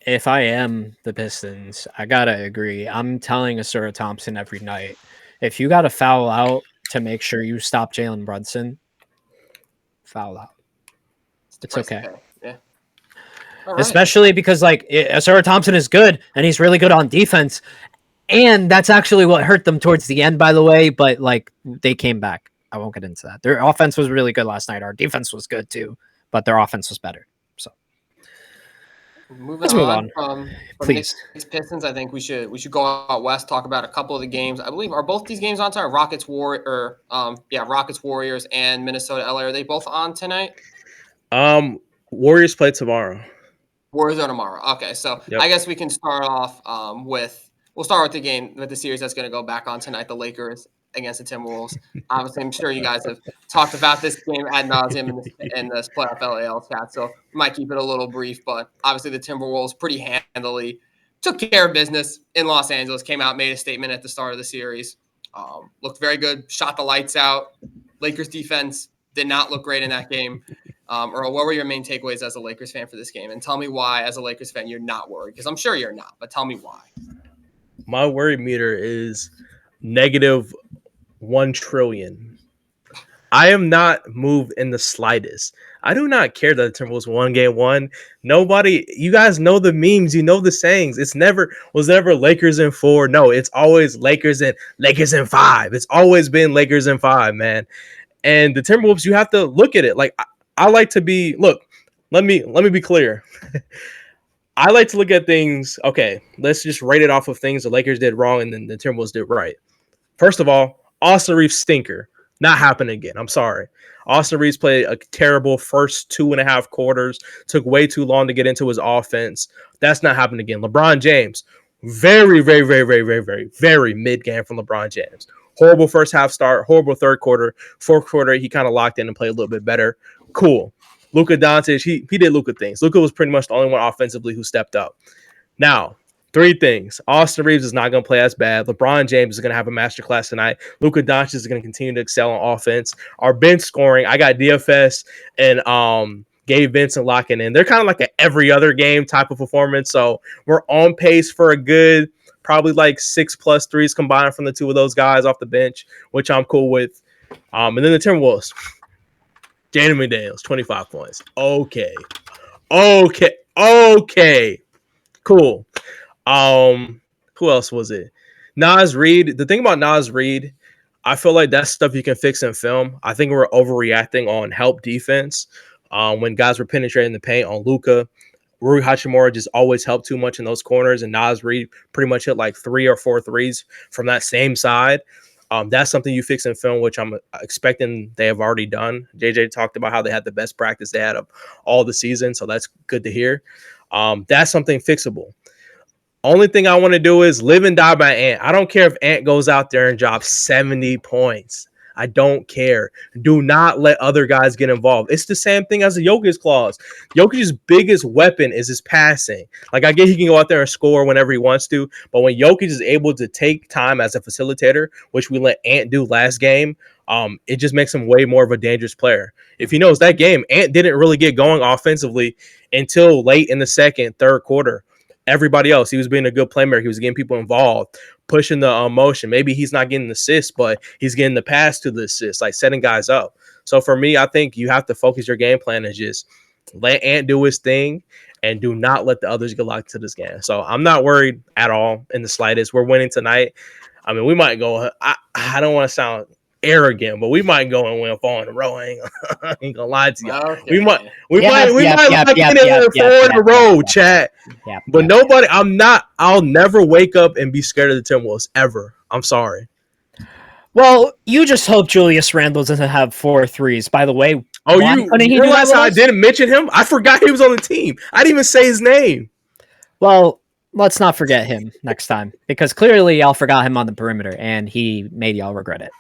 If I am the Pistons, I gotta agree. I'm telling Asura Thompson every night, if you gotta foul out to make sure you stop Jalen Brunson, foul out. It's okay. Yeah. Right. Especially because like Asura Thompson is good and he's really good on defense, and that's actually what hurt them towards the end, by the way. But like they came back. I won't get into that. Their offense was really good last night. Our defense was good too, but their offense was better. So. Let's move on. From please. Pistons, I think we should go out west, talk about a couple of the games. I believe are both these games on tonight? Rockets Warriors and Minnesota LA. Are they both on tonight? Warriors play tomorrow. Warriors are tomorrow. Okay, so I guess we can start off we'll start with the game with the series that's going to go back on tonight. The Lakers against the Timberwolves. Obviously, I'm sure you guys have talked about this game ad nauseum in this Playoff LAL chat, so we might keep it a little brief. But obviously, the Timberwolves pretty handily took care of business in Los Angeles, came out, made a statement at the start of the series. Looked very good, shot the lights out. Lakers defense did not look great in that game. Earl, what were your main takeaways as a Lakers fan for this game? And tell me why, as a Lakers fan, you're not worried. Because I'm sure you're not, but tell me why. My worry meter is -1 trillion. I am not moved in the slightest. I do not care that the Timberwolves won game 1. Nobody, you guys know the memes, you know the sayings. It's never Lakers in 4. No, it's always Lakers in 5. It's always been Lakers in 5, man. And the Timberwolves, you have to look at it. Like I like to be. Look, let me be clear. I like to look at things. Okay, let's just rate it off of things the Lakers did wrong and then the Timberwolves did right. First of all, Austin Reeves stinker. Not happening again. I'm sorry. Austin Reeves played a terrible first 2.5 quarters. Took way too long to get into his offense. That's not happening again. LeBron James, very, very, very, very, very, very, very mid-game from LeBron James. Horrible first half start. Horrible third quarter. Fourth quarter, he kind of locked in and played a little bit better. Cool. Luka Doncic, he did Luka things. Luka was pretty much the only one offensively who stepped up. Now, 3 things. Austin Reeves is not going to play as bad. LeBron James is going to have a masterclass tonight. Luka Doncic is going to continue to excel on offense. Our bench scoring, I got DFS and Gabe Vincent locking in. They're kind of like an every other game type of performance. So we're on pace for a good, probably like 6+ threes combined from the 2 of those guys off the bench, which I'm cool with. And then the Timberwolves. Jaden McDaniels, 25 points. Okay. Cool. Who else was it? Nas Reed. The thing about Nas Reed, I feel like that's stuff you can fix in film. I think we're overreacting on help defense. When guys were penetrating the paint on Luka, Rui Hachimura just always helped too much in those corners, and Nas Reed pretty much hit like 3 or 4 threes from that same side. That's something you fix in film, which I'm expecting they have already done. JJ talked about how they had the best practice they had of all the season, so that's good to hear. That's something fixable. Only thing I want to do is live and die by Ant. I don't care if Ant goes out there and drops 70 points. I don't care. Do not let other guys get involved. It's the same thing as the Jokic clause. Jokic's biggest weapon is his passing. Like, I get he can go out there and score whenever he wants to, but when Jokic is able to take time as a facilitator, which we let Ant do last game, it just makes him way more of a dangerous player. If he knows that game, Ant didn't really get going offensively until late in the second, third quarter. Everybody else, he was being a good playmaker. He was getting people involved, pushing the motion. Maybe he's not getting the assist, but he's getting the pass to the assist, like setting guys up. So for me, I think you have to focus your game plan and just let Ant do his thing and do not let the others get locked to this game. So I'm not worried at all in the slightest. We're winning tonight. I mean, we might go. I don't want to sound arrogant, but we might go and win 4 in a row. I ain't gonna lie to you. Okay. We might lock in 4 in a row, chat. But nobody, I'll never wake up and be scared of the Timberwolves ever. I'm sorry. Well, you just hope Julius Randle doesn't have 4 threes. By the way, you realize how I didn't mention him? I forgot he was on the team. I didn't even say his name. Well, let's not forget him next time, because clearly y'all forgot him on the perimeter, and he made y'all regret it.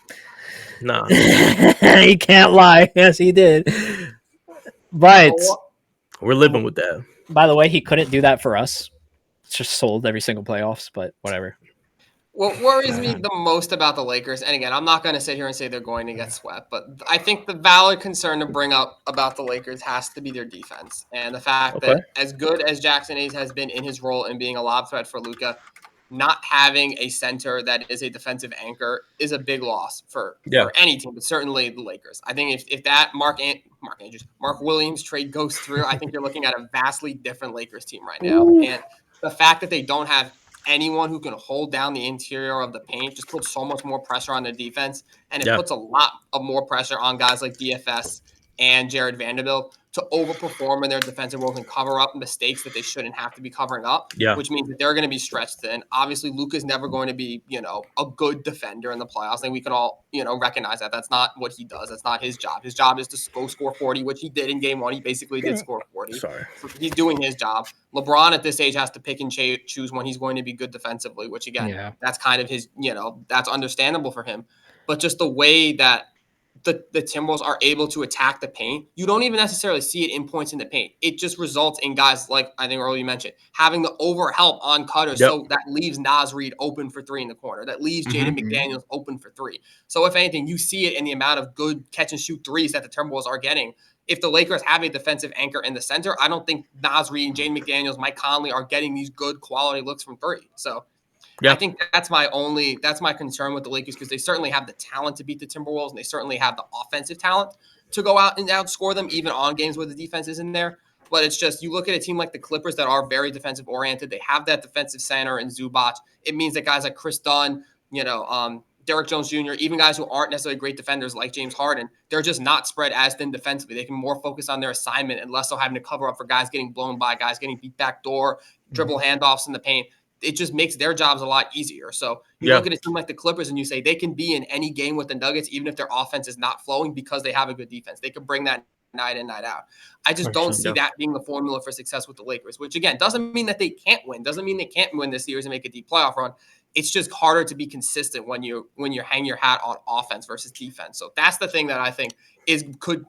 Nah. He can't lie. Yes, he did. But we're living with that. By the way, he couldn't do that for us. It's just sold every single playoffs, but whatever. What worries me the most about the Lakers, and again, I'm not going to sit here and say they're going to get swept, but I think the valid concern to bring up about the Lakers has to be their defense. And the fact that as good as Jackson Hayes has been in his role in being a lob threat for Luka, not having a center that is a defensive anchor is a big loss for any team, but certainly the Lakers. I think if that Mark Williams trade goes through, I think you're looking at a vastly different Lakers team right now. And the fact that they don't have anyone who can hold down the interior of the paint just puts so much more pressure on the defense, and it puts a lot of more pressure on guys like DFS and Jared Vanderbilt to overperform in their defensive roles and cover up mistakes that they shouldn't have to be covering up, which means that they're going to be stretched thin. Obviously, Luka's never going to be, a good defender in the playoffs. I think we can all, recognize that. That's not what he does. That's not his job. His job is to go score 40, which he did in game 1. He basically did score 40. Sorry. So he's doing his job. LeBron at this age has to pick and choose when he's going to be good defensively, which again, that's kind of his, that's understandable for him. But just the way that the Timberwolves are able to attack the paint, you don't even necessarily see it in points in the paint. It just results in guys like, I think earlier you mentioned, having the overhelp on cutters, so that leaves Nas Reed open for 3 in the corner. That leaves Jaden McDaniels open for 3. So if anything, you see it in the amount of good catch-and-shoot threes that the Timberwolves are getting. If the Lakers have a defensive anchor in the center, I don't think Nas Reed and Jaden McDaniels, Mike Conley are getting these good quality looks from 3. So I think that's my concern with the Lakers, because they certainly have the talent to beat the Timberwolves, and they certainly have the offensive talent to go out and outscore them, even on games where the defense isn't there. But it's just, you look at a team like the Clippers that are very defensive oriented. They have that defensive center in Zubac. It means that guys like Chris Dunn, Derrick Jones Jr., even guys who aren't necessarily great defenders like James Harden, they're just not spread as thin defensively. They can more focus on their assignment and less so having to cover up for guys getting blown by, guys getting beat back door, dribble handoffs in the paint. It just makes their jobs a lot easier. So you look at a team like the Clippers and you say they can be in any game with the Nuggets, even if their offense is not flowing, because they have a good defense. They can bring that night in, night out. I just don't see that being the formula for success with the Lakers, which again, doesn't mean that they can't win. Doesn't mean they can't win this series and make a deep playoff run. It's just harder to be consistent when you hang your hat on offense versus defense. So that's the thing that I think could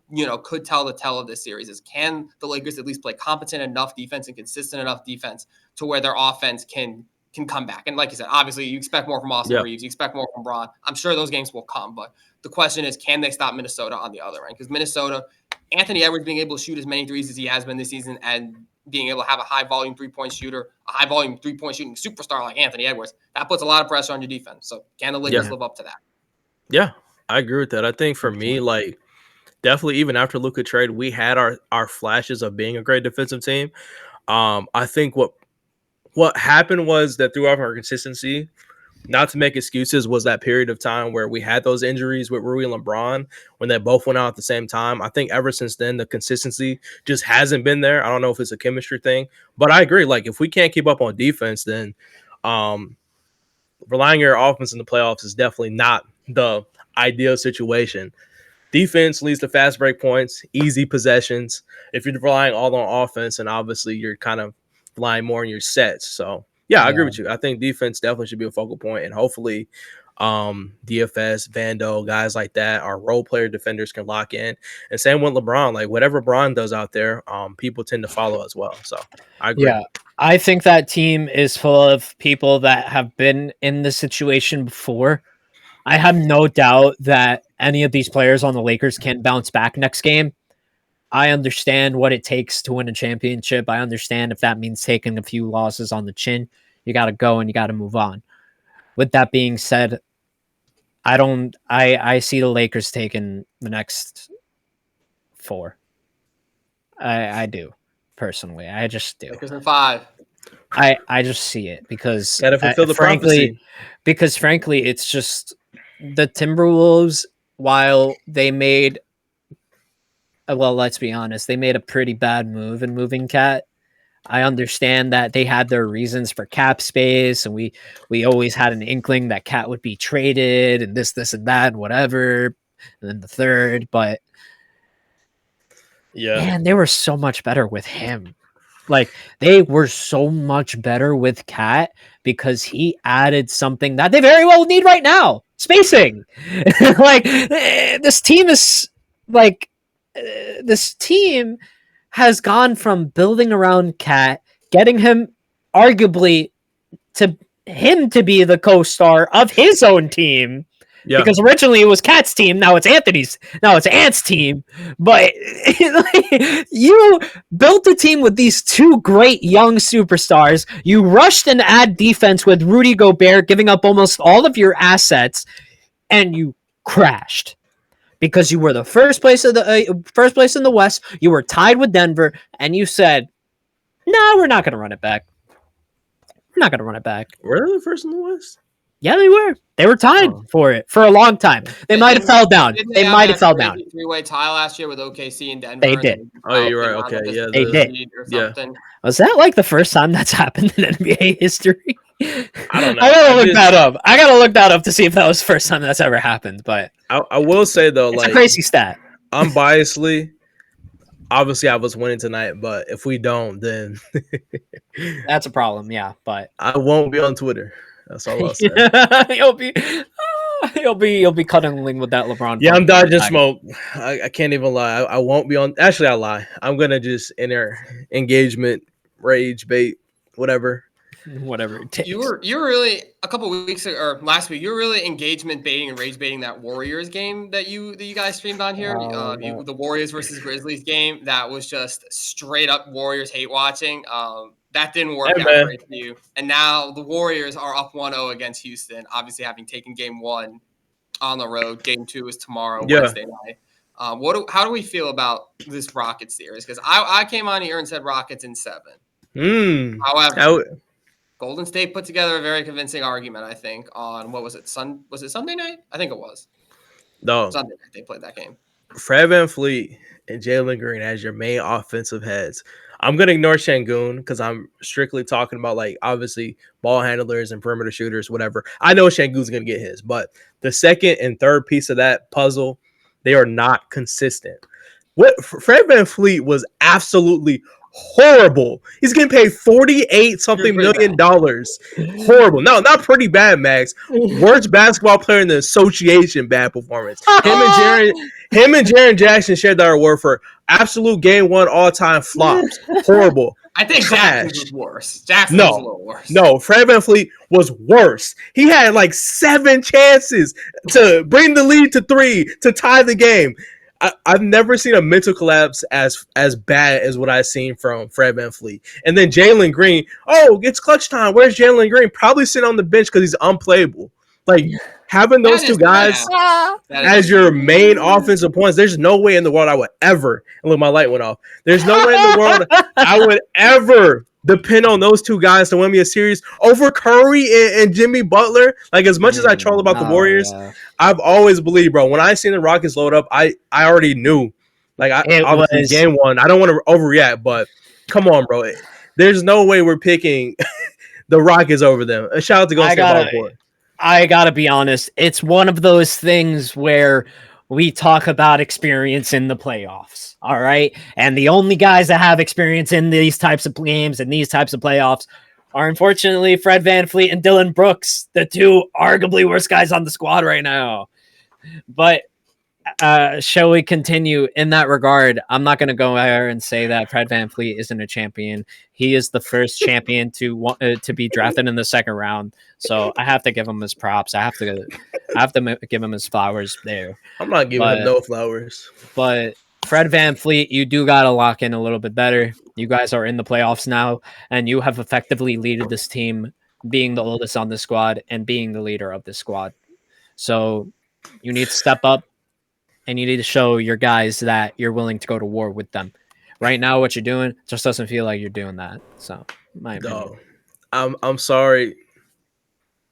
tell the tale of this series is, can the Lakers at least play competent enough defense and consistent enough defense to where their offense can come back? And like you said, obviously you expect more from Austin Reeves, you expect more from Braun. I'm sure those games will come, but the question is, can they stop Minnesota on the other end? Because Minnesota, Anthony Edwards being able to shoot as many threes as he has been this season, and being able to have a high-volume three-point shooter, a high-volume three-point shooting superstar like Anthony Edwards, that puts a lot of pressure on your defense. So can the Lakers live up to that? Yeah, I agree with that. I think for me, like, definitely even after Luka trade, we had our flashes of being a great defensive team. I think what happened was that throughout our consistency, not to make excuses, was that period of time where we had those injuries with Rui and LeBron when they both went out at the same time. I think ever since then, the consistency just hasn't been there. I don't know if it's a chemistry thing, but I agree. Like, if we can't keep up on defense, then relying on your offense in the playoffs is definitely not the ideal situation. Defense leads to fast break points, easy possessions. If you're relying all on offense, and obviously you're kind of relying more on your sets. So, yeah, I agree with you. I think defense definitely should be a focal point, and hopefully DFS, Vando, guys like that, our role player defenders can lock in. And same with LeBron. Like, whatever LeBron does out there, people tend to follow as well. So, I agree. Yeah, I think that team is full of people that have been in this situation before. I have no doubt that any of these players on the Lakers can bounce back next game. I understand what it takes to win a championship. I understand if that means taking a few losses on the chin. You got to go and you got to move on. With that being said, I see the Lakers taking the next 4. I do, personally. I just do. Lakers in 5. I just see it because Gotta fulfill the prophecy. Because frankly, it's just the Timberwolves, while they made, well, let's be honest, they made a pretty bad move in moving Cat. I understand that they had their reasons for cap space, and we always had an inkling that Cat would be traded and this and that and whatever, and then the third, but yeah, man, they were so much better with him. Like, they were so much better with Cat because he added something that they very well need right now. Spacing. Like, this team is like, this team has gone from building around Cat, getting him arguably to him to be the co-star of his own team. Yeah. Because originally it was Cat's team, now it's Ant's team. But you built a team with these 2 great young superstars. You rushed and add defense with Rudy Gobert, giving up almost all of your assets, and you crashed because you were the first place in the West. You were tied with Denver, and you said, "No, we're not going to run it back. We're not going to run it back." Were they the first in the West? Yeah, they were. They were tied for it for a long time. They might have fell down. They might have fell down. 3-way tie last year with OKC and Denver. They did. Oh, you're right. Okay, yeah, they did. Yeah. Was that like the first time that's happened in NBA history? I don't know. I gotta look that up. I gotta look that up to see if that was the first time that's ever happened. But I will say though, it's like, a crazy stat. Unbiasedly, obviously I was winning tonight, but if we don't, then that's a problem. Yeah, but I won't be on Twitter. That's all I'll say. You'll be cuddling with that LeBron. Yeah, I'm dodging smoke. I can't even lie. I won't be on. Actually, I lie. I'm gonna just enter engagement, rage bait, whatever it takes. You were really a couple of weeks ago, or last week. You were really engagement baiting and rage baiting that Warriors game that you guys streamed on here. The Warriors versus Grizzlies game that was just straight up Warriors hate watching. That didn't work out great for you. And now the Warriors are up 1-0 against Houston, obviously having taken game 1 on the road. Game 2 is tomorrow, Wednesday night. How do we feel about this Rockets series? Because I came on here and said Rockets in 7. However, Golden State put together a very convincing argument, I think, on, what was it, Sunday night? I think it was. No. Sunday night they played that game. Fred VanVleet and Jalen Green as your main offensive heads. I'm going to ignore Şengün because I'm strictly talking about, like, obviously ball handlers and perimeter shooters, whatever. I know Şengün's going to get his, but the second and third piece of that puzzle, they are not consistent. Fred VanVleet was absolutely horrible. He's getting paid $48 million. Horrible. No, not pretty bad, Max. Worst basketball player in the association. Bad performance. Him and Jaren Jackson shared that award for absolute game 1 all-time flops. Horrible. I think Jackson was worse. Jackson was a little worse. No, Fred VanVleet was worse. He had like 7 chances to bring the lead to 3 to tie the game. I've never seen a mental collapse as bad as what I've seen from Fred VanVleet. And then Jalen Green, it's clutch time. Where's Jalen Green? Probably sitting on the bench because he's unplayable. Like, having those 2 guys as your main offensive points, there's no way in the world I would ever, and look, my light went off. There's no way in the world I would ever depend on those two guys to win me a series over Curry and Jimmy Butler. Like, as much as I troll about the Warriors, I've always believed, bro. When I seen the Rockets load up, I already knew. Like, obviously game one, I don't want to overreact, but come on, bro. There's no way we're picking the Rockets over them. A shout out to Golden State Backboard. I gotta be honest. It's one of those things where we talk about experience in the playoffs. All right. And the only guys that have experience in these types of games and these types of playoffs are unfortunately Fred VanVleet and Dylan Brooks, the two arguably worst guys on the squad right now. But shall we continue in that regard? I'm not going to go there and say that Fred VanVleet isn't a champion. He is the first champion to be drafted in the second round. So I have to give him his props. I have to give him his flowers there. I'm not giving him no flowers. But Fred VanVleet, you do got to lock in a little bit better. You guys are in the playoffs now, and you have effectively led this team, being the oldest on the squad and being the leader of the squad. So you need to step up. And you need to show your guys that you're willing to go to war with them. Right now, what you're doing just doesn't feel like you're doing that. So, my opinion. I'm sorry.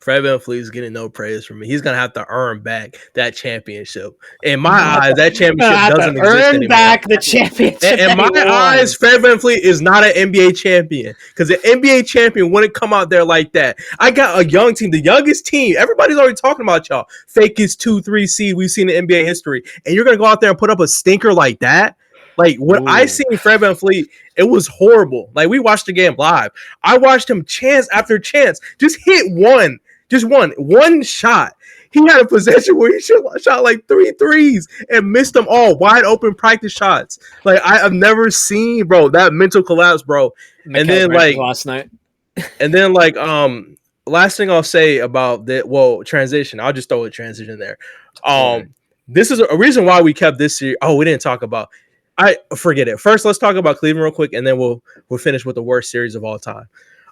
Fred VanVleet is getting no praise from me. He's gonna have to earn back that championship. In my eyes, that championship doesn't exist anymore. Earn back the championship. In my eyes, Fred VanVleet is not an NBA champion because an NBA champion wouldn't come out there like that. I got a young team, the youngest team. Everybody's already talking about y'all. Fakest 2-3 seed we've seen in NBA history, and you're gonna go out there and put up a stinker like that. Like what I seen Fred VanVleet, it was horrible. Like we watched the game live. I watched him chance after chance just hit one. Just one shot. He had a possession where he shot like 3 threes and missed them all wide open practice shots. Like I've never seen, bro, that mental collapse, bro. And then like last night. And then like last thing I'll say about that, transition. I'll just throw a transition there. This is a reason why we kept this series. Oh, we didn't talk about. I forget it. First, let's talk about Cleveland real quick, and then we'll finish with the worst series of all time.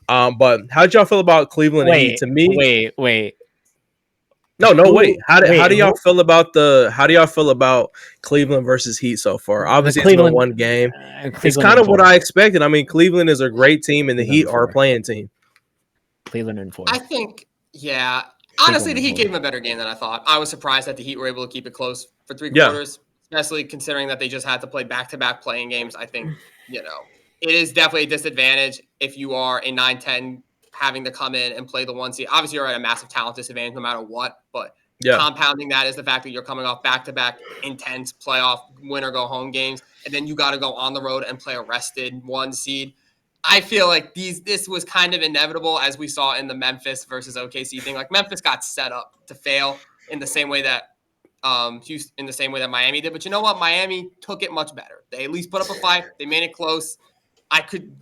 But how did y'all feel about Cleveland and Heat? To me, wait. No, wait. How do y'all feel about Cleveland versus Heat so far? Obviously, it's only one game. It's kind of what I expected. I mean, Cleveland is a great team, and the Heat are a playing team. Cleveland in 4. I think, yeah. Honestly, the Heat gave them a better game than I thought. I was surprised that the Heat were able to keep it close for 3 quarters, especially considering that they just had to play back-to-back playing games. I think, it is definitely a disadvantage if you are a 9-10 having to come in and play the 1 seed. Obviously, you're at a massive talent disadvantage no matter what, but compounding that is the fact that you're coming off back-to-back intense playoff win-or-go-home games, and then you got to go on the road and play a rested 1 seed. I feel like this was kind of inevitable, as we saw in the Memphis versus OKC thing. Like Memphis got set up to fail in the same way that Houston, in the same way that Miami did. But you know what? Miami took it much better. They at least put up a fight. They made it close. I could,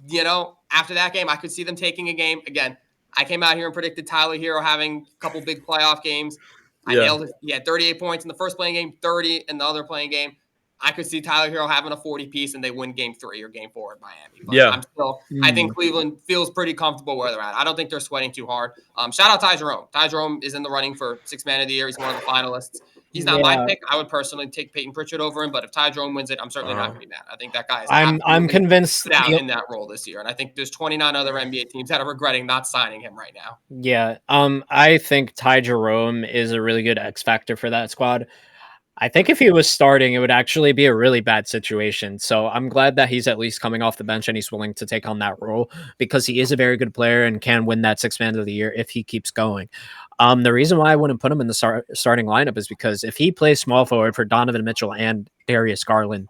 after that game, I could see them taking a game. Again, I came out here and predicted Tyler Hero having a couple big playoff games. I nailed it. He had 38 points in the first playing game, 30 in the other playing game. I could see Tyler Hero having a 40-piece and they win game 3 or game 4 at Miami. But I think Cleveland feels pretty comfortable where they're at. I don't think they're sweating too hard. Shout out Ty Jerome. Ty Jerome is in the running for 6th Man of the Year. He's one of the finalists. He's not my pick. I would personally take Peyton Pritchard over him, but if Ty Jerome wins it, I'm certainly not going to be mad. I think that guy is I'm convinced down in that role this year, and I think there's 29 other NBA teams that are regretting not signing him right now. Yeah, I think Ty Jerome is a really good X factor for that squad. I think if he was starting, it would actually be a really bad situation. So I'm glad that he's at least coming off the bench and he's willing to take on that role because he is a very good player and can win that 6th Man of the Year if he keeps going. The reason why I wouldn't put him in the starting lineup is because if he plays small forward for Donovan Mitchell and Darius Garland,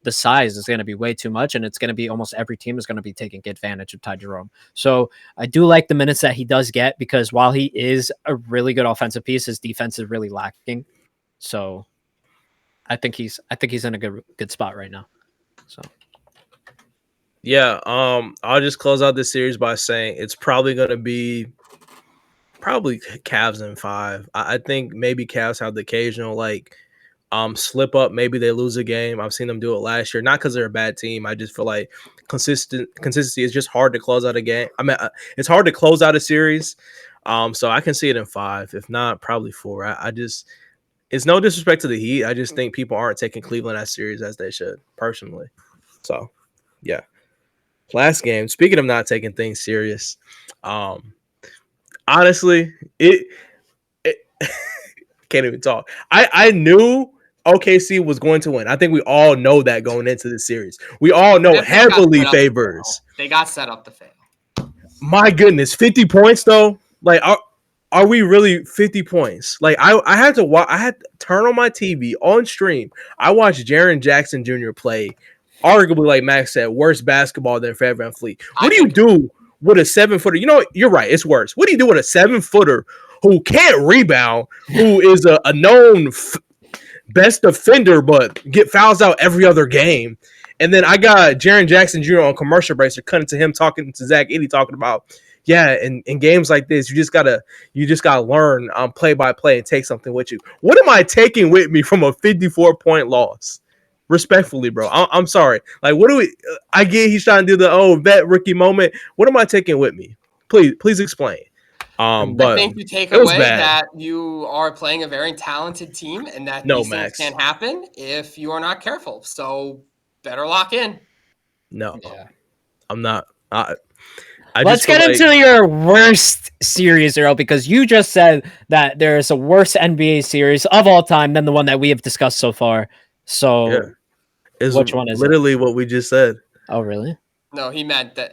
the size is going to be way too much, and it's going to be almost every team is going to be taking advantage of Ty Jerome. So I do like the minutes that he does get because while he is a really good offensive piece, his defense is really lacking. So I think he's in a good spot right now. So yeah, I'll just close out this series by saying it's probably going to be Cavs in 5. I think maybe Cavs have the occasional slip up. Maybe they lose a game. I've seen them do it last year. Not because they're a bad team. I just feel like consistency is just hard to close out a game. I mean, it's hard to close out a series. So I can see it in 5. If not, probably 4. It's no disrespect to the Heat. I just think people aren't taking Cleveland as serious as they should, personally. So, yeah. last game. Speaking of not taking things serious, honestly, it can't even talk. I knew OKC was going to win. I think we all know that going into the series. We all know heavily favors. They got set up to fail. My goodness, 50 points though. Like, are we really 50 points? Like, I had to watch. I had to turn on my TV on stream. I watched Jaren Jackson Jr. play, arguably, like Max said, worse basketball than Fred VanVleet. What do you do with a 7-footer? You know, you're right. It's worse. What do you do with a 7-footer who can't rebound, who is a known best defender, but get fouls out every other game? And then I got Jaren Jackson Jr. on commercial breaks. They're cutting to him talking to Zach Edey, talking about, yeah, in games like this, you just gotta learn play by play and take something with you. What am I taking with me from a 54-point loss? Respectfully, bro, I'm sorry. Like, what do we? I get he's trying to do the vet rookie moment. What am I taking with me? Please explain. But I think you take away that you are playing a very talented team, and that these things can happen if you are not careful. So better lock in. No, I'm not. Let's get into your worst series, Earl, because you just said that there is a worse NBA series of all time than the one that we have discussed so far. So, which one is literally what we just said? Oh, really? No, he meant that.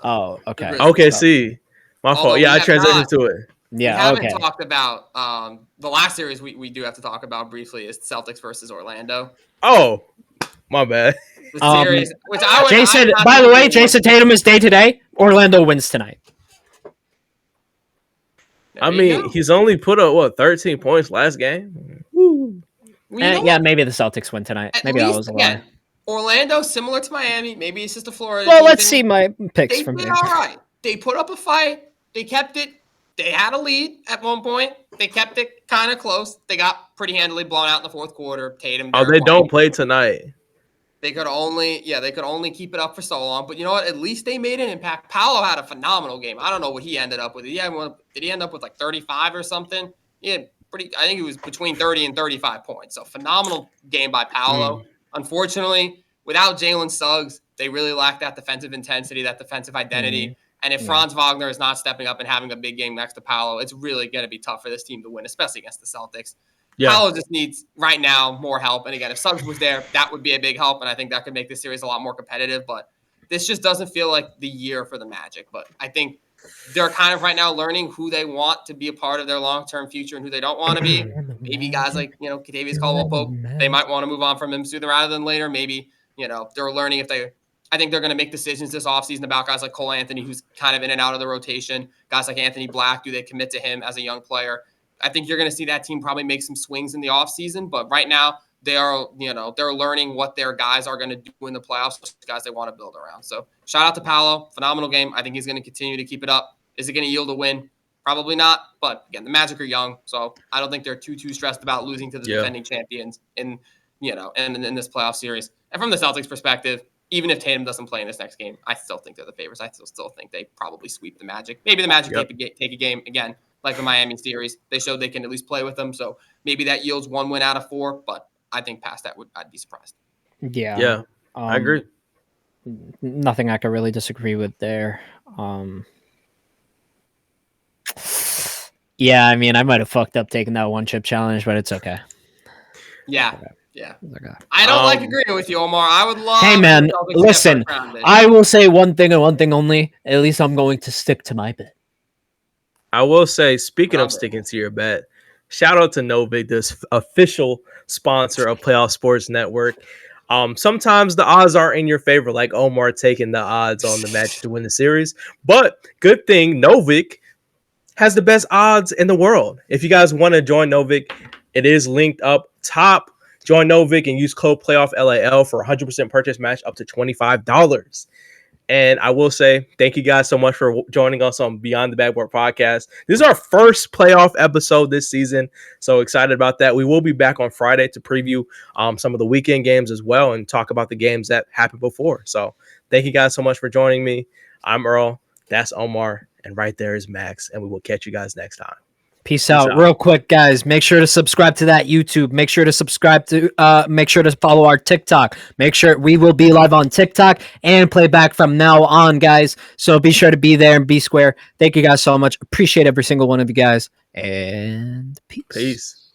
Oh, okay. Okay, see, my fault. Yeah, I transitioned to it. Yeah, we haven't talked about the last series. We do have to talk about briefly is Celtics versus Orlando. Oh, my bad. The series, which Jason, by the way, Jason Tatum is day to day. Orlando wins tonight. I mean, he's only put up 13 points last game. Woo. Yeah, maybe the Celtics win tonight. Maybe that was a lie. Orlando, similar to Miami. Maybe it's just a Florida. Well, let's see my picks from here. All right. They put up a fight. They kept it. They had a lead at one point. They kept it kind of close. They got pretty handily blown out in the fourth quarter. Tatum. They don't play tonight. They could only keep it up for so long. But you know what? At least they made an impact. Paolo had a phenomenal game. I don't know what he ended up with. Did he end up with like 35 or something? Yeah, I think it was between 30 and 35 points. So phenomenal game by Paolo. Unfortunately, without Jalen Suggs, they really lack that defensive intensity, that defensive identity. And if Franz Wagner is not stepping up and having a big game next to Paolo, it's really going to be tough for this team to win, especially against the Celtics. Yeah. Paolo just needs, right now, more help. And again, if Suggs was there, that would be a big help. And I think that could make this series a lot more competitive. But this just doesn't feel like the year for the Magic. But I think they're kind of right now learning who they want to be a part of their long-term future and who they don't want to be. Maybe guys like, Kentavious Caldwell-Pope, they might want to move on from him sooner rather than later. Maybe, they're learning I think they're going to make decisions this offseason about guys like Cole Anthony, who's kind of in and out of the rotation. Guys like Anthony Black, do they commit to him as a young player? I think you're going to see that team probably make some swings in the offseason, but right now they are, they're learning what their guys are going to do in the playoffs, guys they want to build around. So shout out to Paolo, phenomenal game. I think he's going to continue to keep it up. Is it going to yield a win? Probably not. But again, the Magic are young, so I don't think they're too stressed about losing to the defending champions in this playoff series. And from the Celtics perspective, even if Tatum doesn't play in this next game, I still think they're the favorites. I still think they probably sweep the Magic. Maybe the Magic take a game again, like the Miami series. They showed they can at least play with them. So maybe that yields 1 win out of 4. But I think past that, I'd be surprised. Yeah. I agree. Nothing I could really disagree with there. Yeah, I mean, I might have fucked up taking that 1-chip challenge, but it's okay. Yeah. Yeah. Okay. I don't like agreeing with you, Omar. I would love. Hey, man, listen. I will say one thing and one thing only. At least I'm going to stick to my bet. I will say, speaking of sticking to your bet, shout out to Novik, this official sponsor of Playoff Sports Network. Sometimes the odds aren't in your favor, like Omar taking the odds on the Magic to win the series. But good thing Novik has the best odds in the world. If you guys want to join Novik, it is linked up top. Join Novik and use code Playoff LAL for 100% purchase match up to $25. And I will say thank you guys so much for joining us on Beyond the Backboard Podcast. This is our first playoff episode this season, so excited about that. We will be back on Friday to preview some of the weekend games as well and talk about the games that happened before. So thank you guys so much for joining me. I'm Earl. That's Omar. And right there is Max. And we will catch you guys next time. Peace out. Real quick, guys. Make sure to subscribe to that YouTube. Make sure to make sure to follow our TikTok. Make sure we will be live on TikTok and playback from now on, guys. So be sure to be there and be square. Thank you guys so much. Appreciate every single one of you guys. And peace.